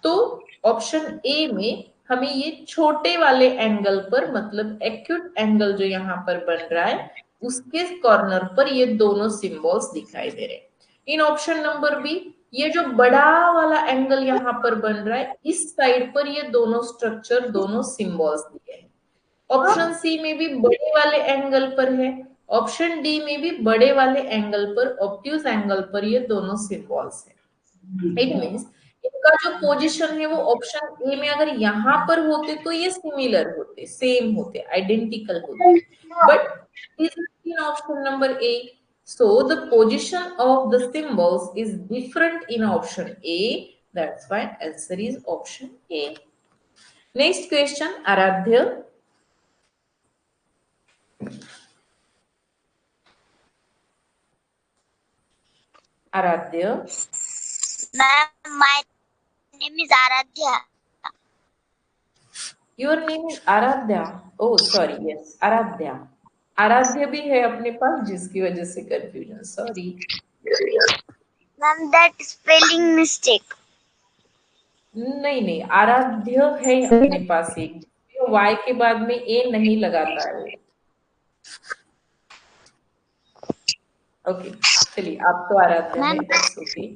तो ऑप्शन ए में हमें ये छोटे वाले एंगल पर, मतलब एक्यूट एंगल जो यहाँ पर बन रहा है उसके कॉर्नर पर ये दोनों सिंबल्स दिखाई दे रहे हैं। इन ऑप्शन नंबर बी, ये जो बड़ा वाला एंगल यहाँ पर बन रहा है इस साइड पर ये दोनों स्ट्रक्चर, दोनों सिंबल्स दिए हैं। ऑप्शन सी में भी बड़े वाले एंगल पर है, ऑप्शन डी में भी बड़े वाले एंगल पर, ऑब्ट्यूज एंगल पर ये दोनों सिंबल्स है। इट मींस इनका जो पोजीशन है वो ऑप्शन ए में अगर यहाँ पर होते तो ये सिमिलर होते, सेम होते, आइडेंटिकल होते, but in option number A, so the position of the symbols is different in option A. That's why answer is option A. Next question, Aradhya. Aradhya. Ma'am, my name is Aradhya. Your name is Aradhya. Oh, sorry. Yes, Aradhya. आराध्य भी है अपने पास, जिसकी वजह से confusion, sorry. Ma'am, that spelling mistake. नहीं, आराध्य है अपने पास एक, वाई के बाद में ए नहीं लगाता है वो। ओके, चलिए, आप तो आराध्य है, दैट्स ओके।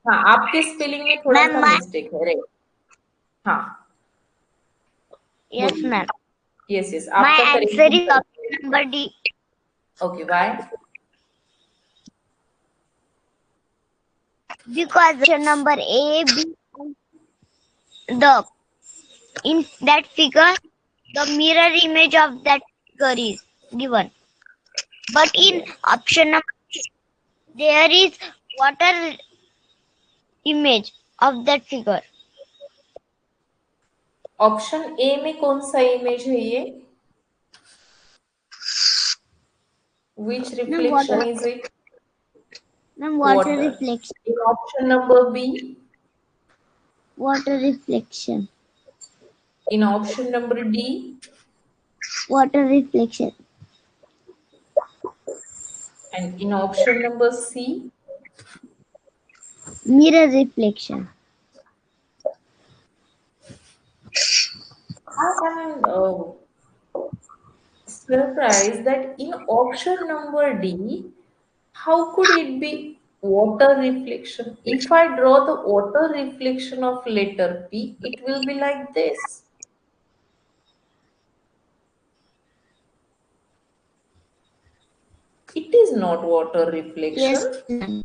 हाँ, आपके स्पेलिंग में थोड़ा सा मिस्टेक है, राइट? हाँ, Yes, ma'am. Yes, yes. My आपका answer correct is option number D. Okay, why? Because option number A, B, the in that figure, the mirror image of that figure is given. But in Yes. option number C, there is water image of that figure. Option A में कौन सा image है ये? Which reflection is it? Ma'am, water Water. reflection. In option number B, Water reflection. in option number D, Water reflection. and in option number C, Mirror reflection. I am surprised that in option number D, how could it be water reflection? If I draw the water reflection of letter P, it will be like this. It is not water reflection. Yes, ma'am.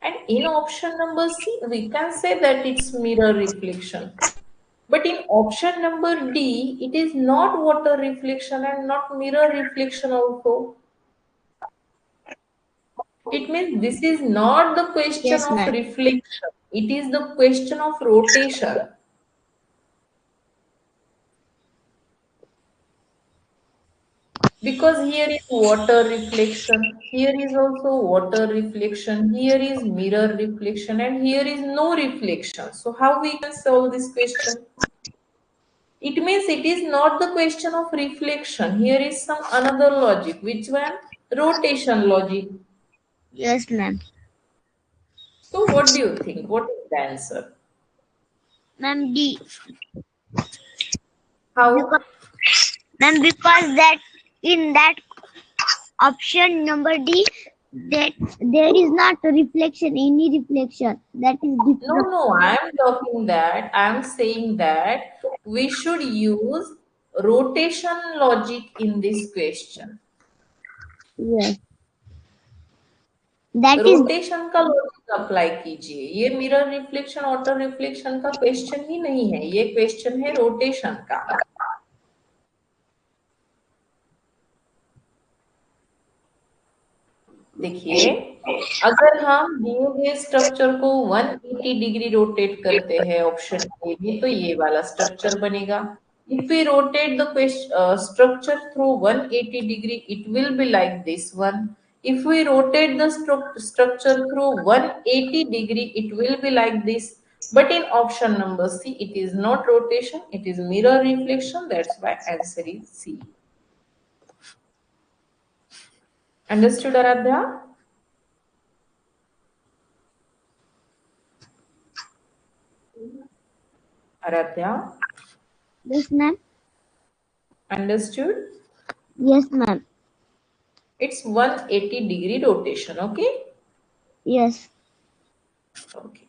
And in option number C, we can say that it's mirror reflection. But in option number D, it is not water reflection and not mirror reflection also. It means this is not the question Yes, of ma'am. reflection. It is the question of rotation. Because here is water reflection, here is also water reflection, here is mirror reflection, and here is no reflection. So how we can solve this question? It means it is not the question of reflection. Here is some another logic. Which one? Rotation logic. Yes, ma'am. So what do you think? What is the answer? Ma'am, D. How? Ma'am, because that in that option number D, that there is not a reflection, any reflection. That is different. No, I am talking that, I am saying that we should use rotation logic in this question. Yes. That is rotation का logic apply कीजिए. ये mirror reflection water reflection का question ही नहीं है, ये question है rotation का. देखिए, अगर हम दिए गए स्ट्रक्चर को 180 डिग्री रोटेट करते हैं ऑप्शन ए में, तो ये वाला स्ट्रक्चर बनेगा. If we rotate the structure through 180 degree, it will be like this one. If we rotate the structure through 180 degree, it will be like this. But in option number C, it is not rotation, it is mirror reflection. That's why answer is C. Understood, Aradhya? Aradhya? Yes, ma'am. Understood? Yes, ma'am. It's 180 degree rotation, okay? Yes. Okay.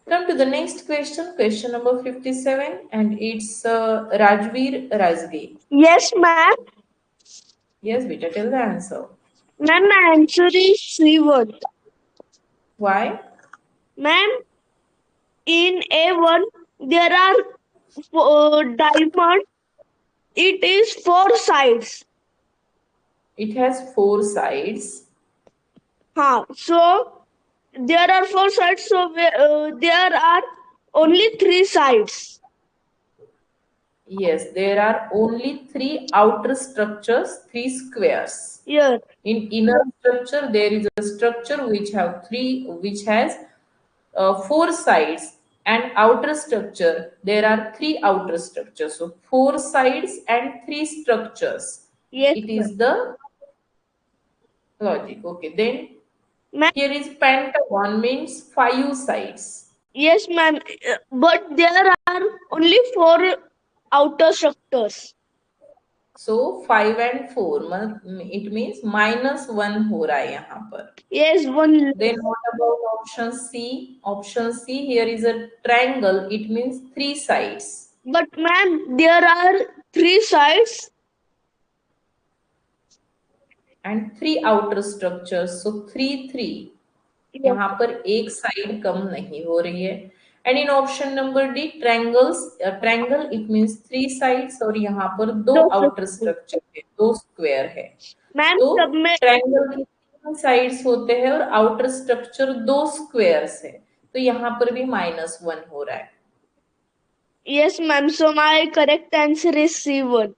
Come to the next question, question number 57, and it's Rajveer Razgi. Yes, ma'am. Yes, beta, tell the answer. Ma'am, my answer is C1. Why? Ma'am, in A1, there are diamond. It is 4 sides. It has 4 sides. So there are 4 sides. So there are only 3 sides. Yes, there are only 3 outer structures, 3 squares. Here. In inner structure, there is a structure which has 4 sides, and outer structure there are 3 outer structures. So 4 sides and 3 structures. Yes. It is the logic. Okay, then Ma'am. here is pentagon means 5 sides. Yes, ma'am. But there are only 4 outer structures. So 5 and 4, it means -1 हो रहा है यहाँ पर. Yes, 1. Then what about option C? Option C, here is a triangle. It means 3 sides. But ma'am, there are 3 sides and 3 outer structures. So 3 यहाँ पर एक side कम नहीं हो रही है. And in option number D triangle it means 3 sides और यहाँ पर 2 आउटर स्ट्रक्चर है, 2 स्क्वायर है. मैम तो सब में ट्रायंगल के 3 साइड्स होते हैं और आउटर स्ट्रक्चर 2 स्क्वायर्स है, तो यहाँ पर भी -1 हो रहा है. Yes ma'am, so my correct answer is C1.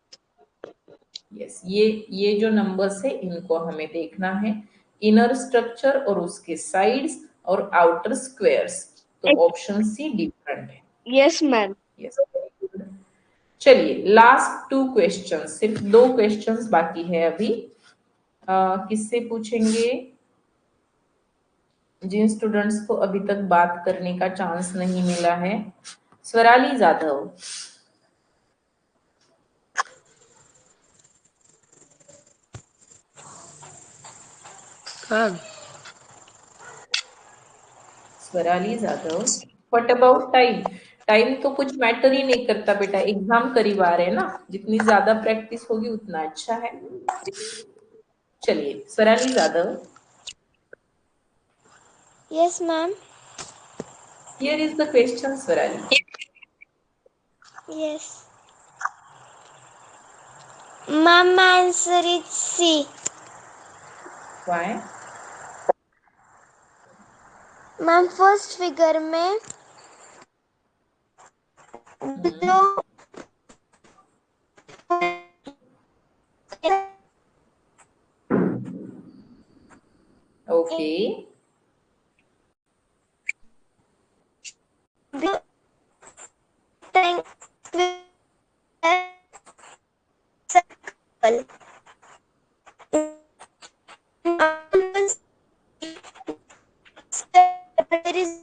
Yes, ये जो नंबर्स है इनको हमें देखना है, इनर स्ट्रक्चर और उसके साइड्स और आउटर स्क्वायर्स. तो ऑप्शन सी डिफरेंट है. Yes ma'am. यस, चलिए लास्ट 2 क्वेश्चन, सिर्फ 2 क्वेश्चंस बाकी है अभी. किससे पूछेंगे? जिन स्टूडेंट्स को अभी तक बात करने का चांस नहीं मिला है. Swarali Jadhav. Swarali Jadhav, what about time? Time तो कुछ मैटर ही नहीं करता बेटा, एग्जाम करीब आ रहे हैं ना, जितनी ज्यादा प्रैक्टिस होगी उतना अच्छा है. चलिए Swarali Jadhav. Yes ma'am. Here is the question Swarali. Yes ma'am, answer is C. Why? Ma'am first figure में जो okay. circle. There is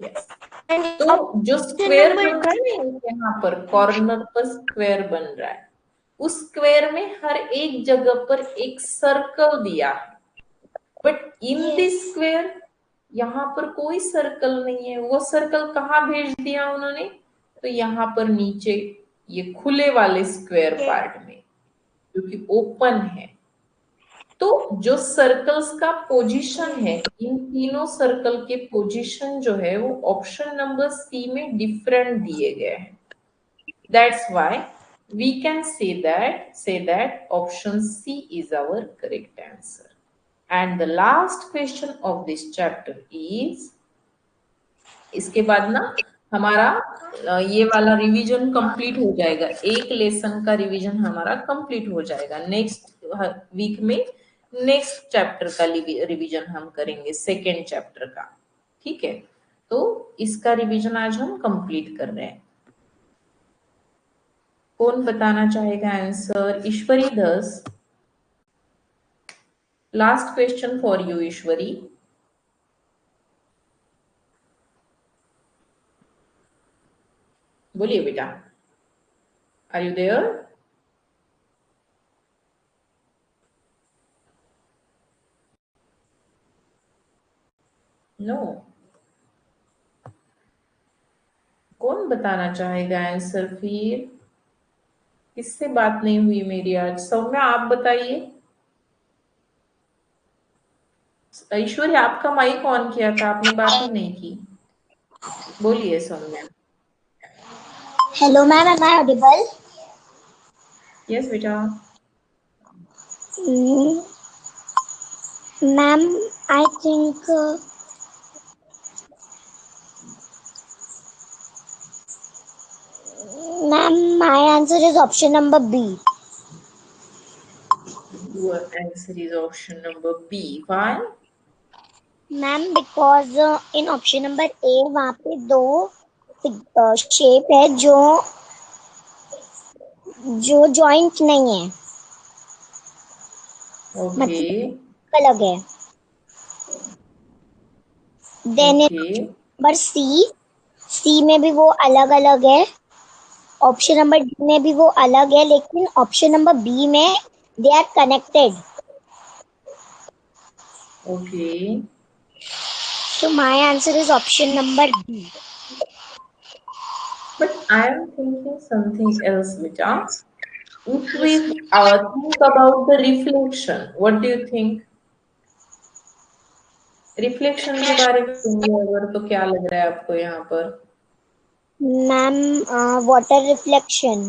yes, and तो जो स्क्वायर बन रहा है ना यहाँ पर कॉर्नर पर स्क्वायर बन रहा है, उस स्क्वायर में हर एक जगह पर एक सर्कल दिया है, बट इन दिस स्क्वायर यहाँ पर कोई सर्कल नहीं है. वो सर्कल कहाँ भेज दिया उन्होंने? तो यहाँ पर नीचे ये खुले वाले स्क्वायर पार्ट में, जो कि ओपन है. तो जो सर्कल्स का पोजीशन है, इन तीनों सर्कल के पोजीशन जो है वो ऑप्शन नंबर सी में डिफरेंट दिए गए हैं. That's why we can say that option C is our correct answer. And the last question of this chapter is, इसके बाद ना हमारा ये वाला रिवीजन कंप्लीट हो जाएगा, एक लेसन का रिवीजन हमारा कंप्लीट हो जाएगा. नेक्स्ट वीक में नेक्स्ट चैप्टर का रिवीजन हम करेंगे, सेकेंड चैप्टर का. ठीक है, तो इसका रिवीजन आज हम कंप्लीट कर रहे हैं. कौन बताना चाहेगा answer? Ishwari Das. Last question for you Ishwari. बोलिए बेटा, आर यू देयर? नो. कौन बताना चाहेगा आंसर? फिर किससे बात नहीं हुई मेरी आज? सौम्या आप बताइए. ऐश्वर्या आपका माइक ऑन किया था, आपने बात ही नहीं की. बोलिए Saumya. Hello ma'am, am I audible? Yes बेटा. Ma'am I think ma'am my answer is option number B. Your answer is option number B. Why? Ma'am because in option number A वहाँ पे 2 शेप है जो जॉइंट नहीं है, Okay. अलग है. Then Okay. Number C में भी वो अलग अलग है, ऑप्शन नंबर डी में भी वो अलग है, लेकिन ऑप्शन नंबर बी में they are connected. Okay. So my answer is option number B. But I am thinking something else, beta. If we think about the reflection, what do you think? Reflection के बारे में सुनिए अगर, तो क्या लग रहा है आपको यहाँ पर? Ma'am water reflection.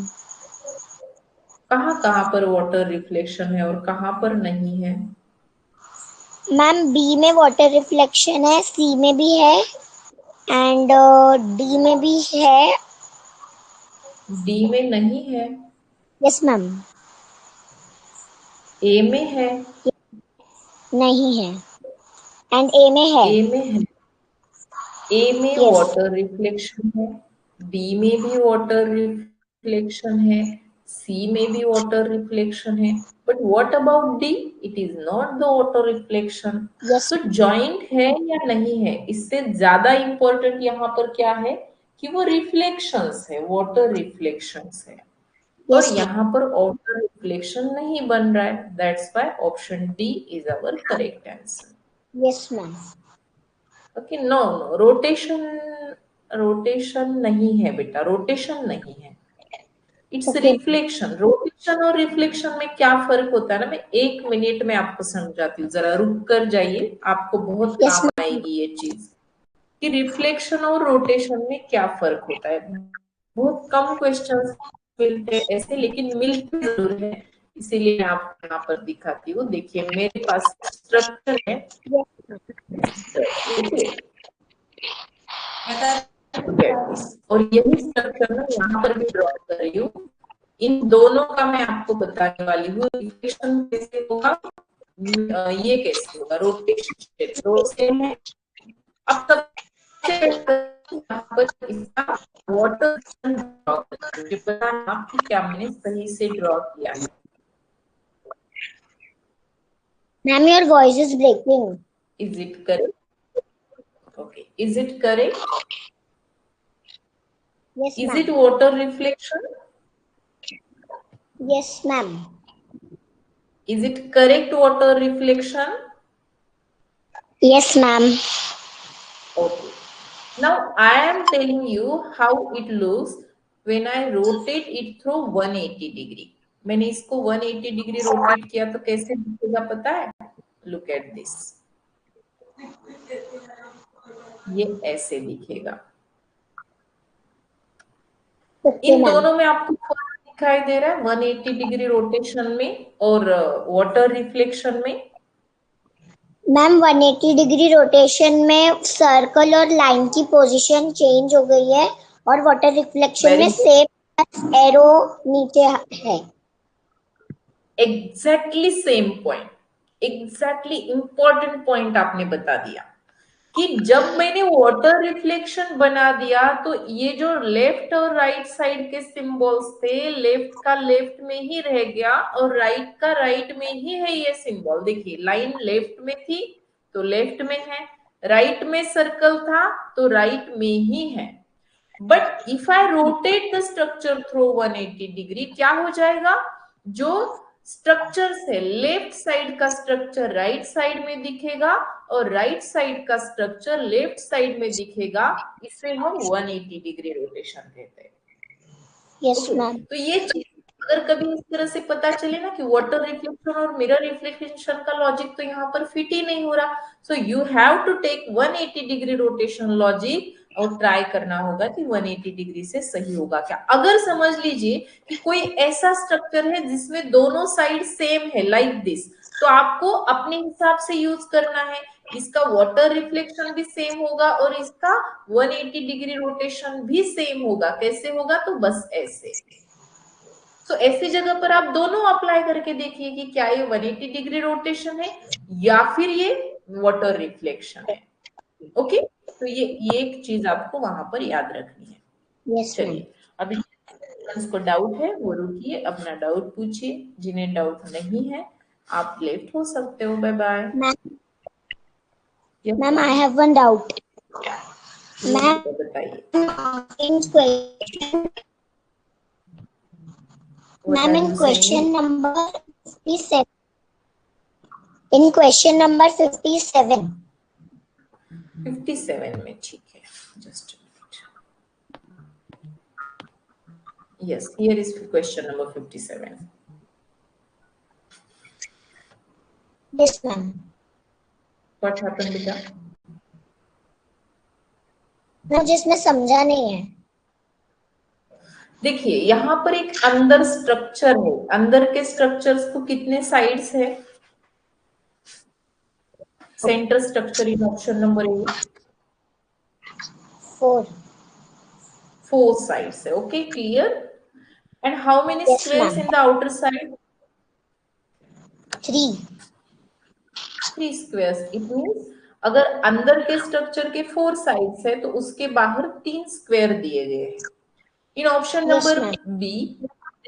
कहाँ कहाँ पर वाटर रिफ्लेक्शन है और कहाँ पर नहीं है? मैम बी में वाटर रिफ्लेक्शन है, सी में भी है एंड डी में भी है। डी में नहीं है। Yes ma'am. ए में है। नहीं है एंड ए में है। ए में है। ए में Yes. वाटर रिफ्लेक्शन है, बी में भी वाटर रिफ्लेक्शन है, सी में भी वाटर रिफ्लेक्शन है, but what about D? It is not the water reflection. Yes. तो जॉइंट है या नहीं है, इससे ज्यादा इंपॉर्टेंट यहाँ पर क्या है कि वो रिफ्लेक्शंस है, वाटर रिफ्लेक्शंस है। और Yes. यहाँ पर वाटर रिफ्लेक्शन नहीं बन रहा है, that's why option D is our correct answer. Yes ma'am. Okay, no no, rotation नहीं है बेटा, रोटेशन नहीं है, इट्स Okay. रिफ्लेक्शन। रोटेशन और रिफ्लेक्शन में क्या फर्क होता है ना, मैं 1 मिनट में आपको समझाती हूँ, जरा रुक कर जाइए, आपको बहुत Yes, काम आएगी ये चीज कि रिफ्लेक्शन और रोटेशन में क्या फर्क होता है। बहुत कम क्वेश्चंस मिलते हैं ऐसे, लेकिन मिलते जरूर है, इसीलिए मैं आपको यहाँ पर दिखाती हूँ। देखिए मेरे पास स्ट्रक्चर है, और यही स्ट्रक्चर मैं यहाँ पर भी ड्रॉ कर रही हूँ। इन दोनों का मैं आपको बताने वाली हूँ, रिफ्लेक्शन कैसे होगा, ये कैसे होगा, रोटेशन दो सेम है। अब सबसे यहाँ पर इसका वाटर ड्रॉ करके बताना आपको क्या मैंने सही से ड्रॉ किया है। Ma'am, your voice is breaking. Is it correct? Okay, is it correct? Yes, Is ma'am. it water reflection? Yes, ma'am. Is it correct water reflection? Yes, ma'am. Okay. Now I am telling you how it looks when I rotate it through 180 degree. मैंने इसको 180 degree rotate किया तो कैसे दिखेगा पता है? Look at this. ये ऐसे दिखेगा। इन दोनों में आपको फर्क दिखाई दे रहा है 180 डिग्री रोटेशन में और वाटर रिफ्लेक्शन में? मैम 180 डिग्री रोटेशन में सर्कल और लाइन की पोजीशन चेंज हो गई है और वाटर रिफ्लेक्शन में सेम एरो नीचे है। Exactly same point, exactly important point आपने बता दिया कि जब मैंने वाटर रिफ्लेक्शन बना दिया तो ये जो लेफ्ट और राइट साइड के सिंबल्स थे, लेफ्ट का लेफ्ट में ही रह गया और राइट का राइट में ही है ये सिंबल। देखिए लाइन लेफ्ट में थी तो लेफ्ट में है, राइट में सर्कल था तो राइट में ही है। But if I rotate the structure through 180 degree क्या हो जाएगा, जो स्ट्रक्चर से लेफ्ट साइड का स्ट्रक्चर राइट साइड में दिखेगा और राइट साइड का स्ट्रक्चर लेफ्ट साइड में दिखेगा, इसे हम 180 डिग्री रोटेशन कहते हैं। Yes ma'am. तो ये चीज अगर कभी इस तरह से पता चले ना कि वाटर रिफ्लेक्शन और मिरर रिफ्लेक्शन का लॉजिक तो यहाँ पर फिट ही नहीं हो रहा, so you have to take 180 degree rotation logic और ट्राई करना होगा कि 180 डिग्री से सही होगा क्या। अगर समझ लीजिए कि कोई ऐसा स्ट्रक्चर है जिसमें दोनों साइड सेम है लाइक दिस, तो आपको अपने हिसाब से यूज करना है, इसका वाटर रिफ्लेक्शन भी सेम होगा और इसका 180 डिग्री रोटेशन भी सेम होगा। कैसे होगा, तो बस ऐसे। तो ऐसी जगह पर आप दोनों अप्लाई करके देखिए कि क्या ये 180 डिग्री रोटेशन है या फिर ये वाटर रिफ्लेक्शन है। ओके, तो ये एक चीज आपको वहां पर याद रखनी है। यस चलिए, अभी जिसको डाउट है वो रुकिए, अपना डाउट पूछिए, जिन्हें डाउट नहीं है आप लेफ्ट हो सकते हो। Bye bye. Ma'am I have one doubt. Ma'am बताइए। Ma'am in question number 57, in question number 57 57 में, ठीक है, just Yes, here is question number 57. Yes, ma'am. What happened, बेटा? मैम जिसमें समझा नहीं है. देखिए यहाँ पर एक अंदर स्ट्रक्चर है, अंदर के स्ट्रक्चर्स को कितने साइड्स है? Centre structure in option number A 4. 4 sides है. Okay, clear? And how many Yes, squares ma'am. in the outer side? 3. 3 squares. It means अगर अंदर के स्ट्रक्चर के 4 साइड्स है तो उसके बाहर 3 स्क्वायर दिए गए हैं. In option Yes, number ma'am. B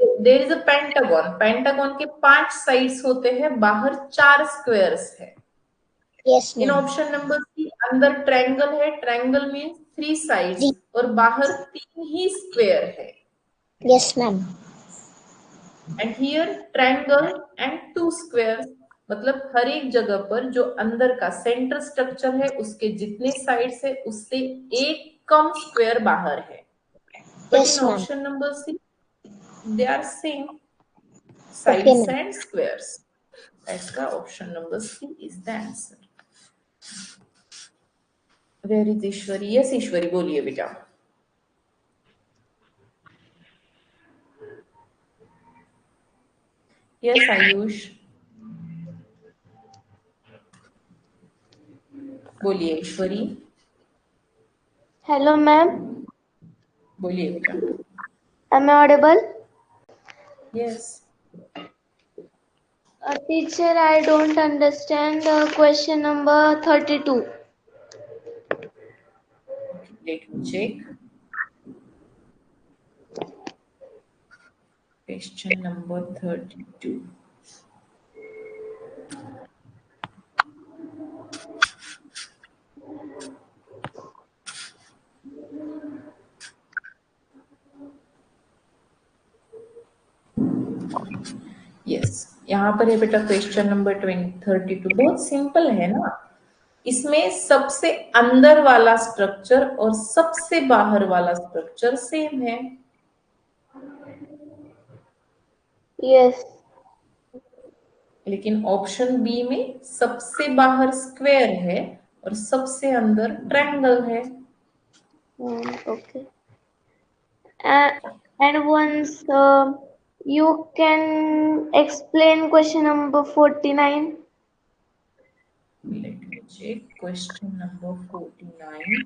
there is a pentagon. Pentagon के 5 साइड्स होते हैं, बाहर 4 स्क्वायर्स है. Yes, in ma'am. Option number सी अंदर ट्रायंगल है. ट्रायंगल मींस 3 साइड्स और बाहर 3 ही स्क्वायर है. Yes, ma'am. And here triangle and 2 squares. मतलब हर एक जगह पर जो अंदर का सेंटर स्ट्रक्चर है उसके जितने साइड्स है उससे एक कम स्क्वायर बाहर है. But Yes, in ma'am. Option number C they are same Okay, sides ma'am. and squares. That's the option number C is the answer. Where is Ishwari? Yes, Ishwari, बोलिए बेटा. Yes, Ayush. बोलिए ईश्वरी. Hello, ma'am. बोलिए बेटा. Am I audible? Yes. Teacher, I don't understand question number 32. Okay, let me check. Question number 32. Yes, यहाँ पर है बेटा question number 32. बहुत सिंपल है ना. इसमें सबसे अंदर वाला स्ट्रक्चर और सबसे बाहर वाला स्ट्रक्चर सेम है. Yes. लेकिन ऑप्शन बी में सबसे बाहर स्क्वायर है और सबसे अंदर ट्रायंगल है. Okay. And once you can explain question number 49. Let me check question number 49.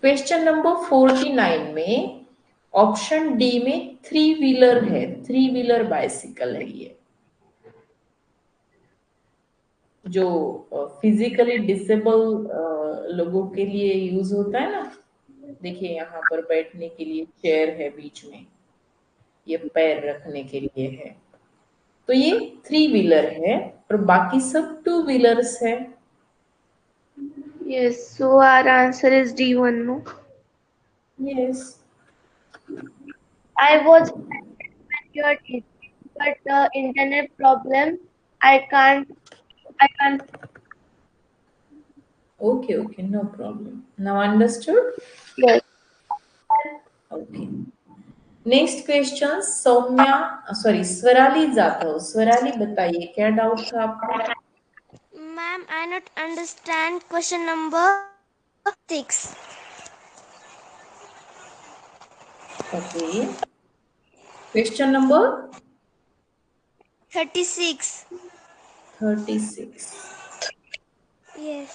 Question number 49 में ऑप्शन डी में 3 व्हीलर है. 3 व्हीलर बाइसिकल है. ये जो फिजिकली डिसेबल लोगों के लिए यूज होता है ना. देखिए यहाँ पर बैठने के लिए चेयर है बीच में, ये पैर रखने के लिए है. तो ये 3 व्हीलर है और बाकी सब 2 व्हीलर्स है. Yes, so our answer is D1, no? Yes. I was when you are teaching, but internet problem. I can't. Okay, okay, no problem. Now understood? Yes. Okay. Next question Saumya, sorry Swarali Jadhav. Swarali बताइए क्या doubt था आपका? Ma'am, I not understand question number 6. Okay. Question number 36. 36. Yes.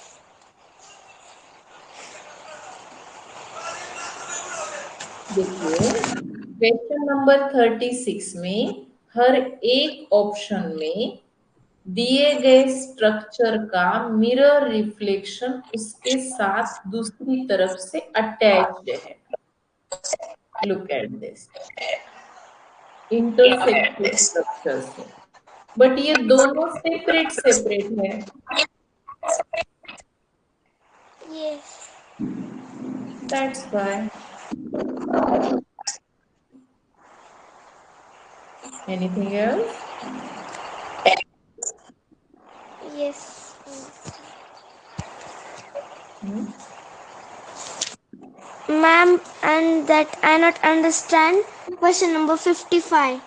देखिए question number 36 में हर एक option में दिए गए स्ट्रक्चर का मिरर रिफ्लेक्शन उसके साथ दूसरी तरफ से अटैच्ड है. Look at this. Intersected structures है, बट ये दोनों सेपरेट सेपरेट है. Yes. That's why. Anything else? Yes. Ma'am, and that I not understand question number 55.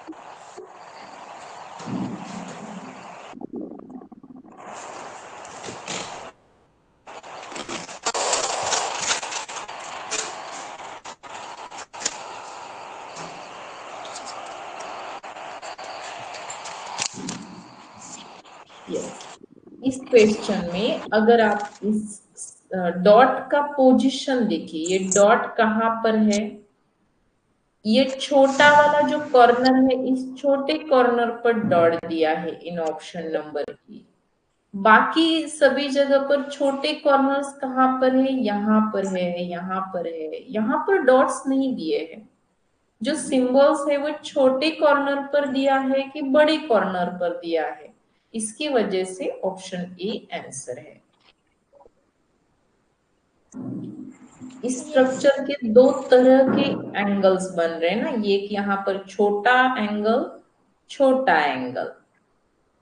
Yes, इस क्वेश्चन में अगर आप इस डॉट का पोजीशन देखिए, ये डॉट कहाँ पर है, ये छोटा वाला जो कॉर्नर है, इस छोटे कॉर्नर पर डॉट दिया है इन ऑप्शन नंबर की। बाकी सभी जगह पर छोटे कॉर्नर्स कहाँ पर है, यहाँ पर है, यहाँ पर है, यहाँ पर डॉट्स नहीं दिए हैं। जो सिंबल्स है वो छोटे कॉर्नर पर दिया है कि बड़े कॉर्नर पर दिया है, इसकी वजह से ऑप्शन ए आंसर है। इस स्ट्रक्चर के दो तरह के एंगल्स बन रहे हैं ना, ये कि यहाँ पर छोटा एंगल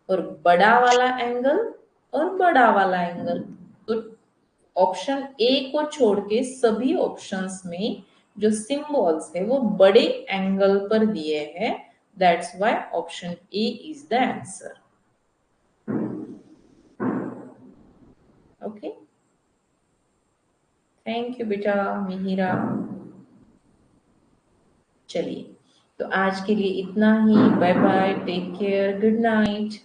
और बड़ा वाला एंगल और बड़ा वाला एंगल। तो ऑप्शन ए को छोड़ के सभी ऑप्शंस में जो सिंबल्स है वो बड़े एंगल पर दिए हैं, that's why option A is the answer. Okay, thank you बेटा मिहिरा। चलिए, तो आज के लिए इतना ही। Bye bye, take care, good night.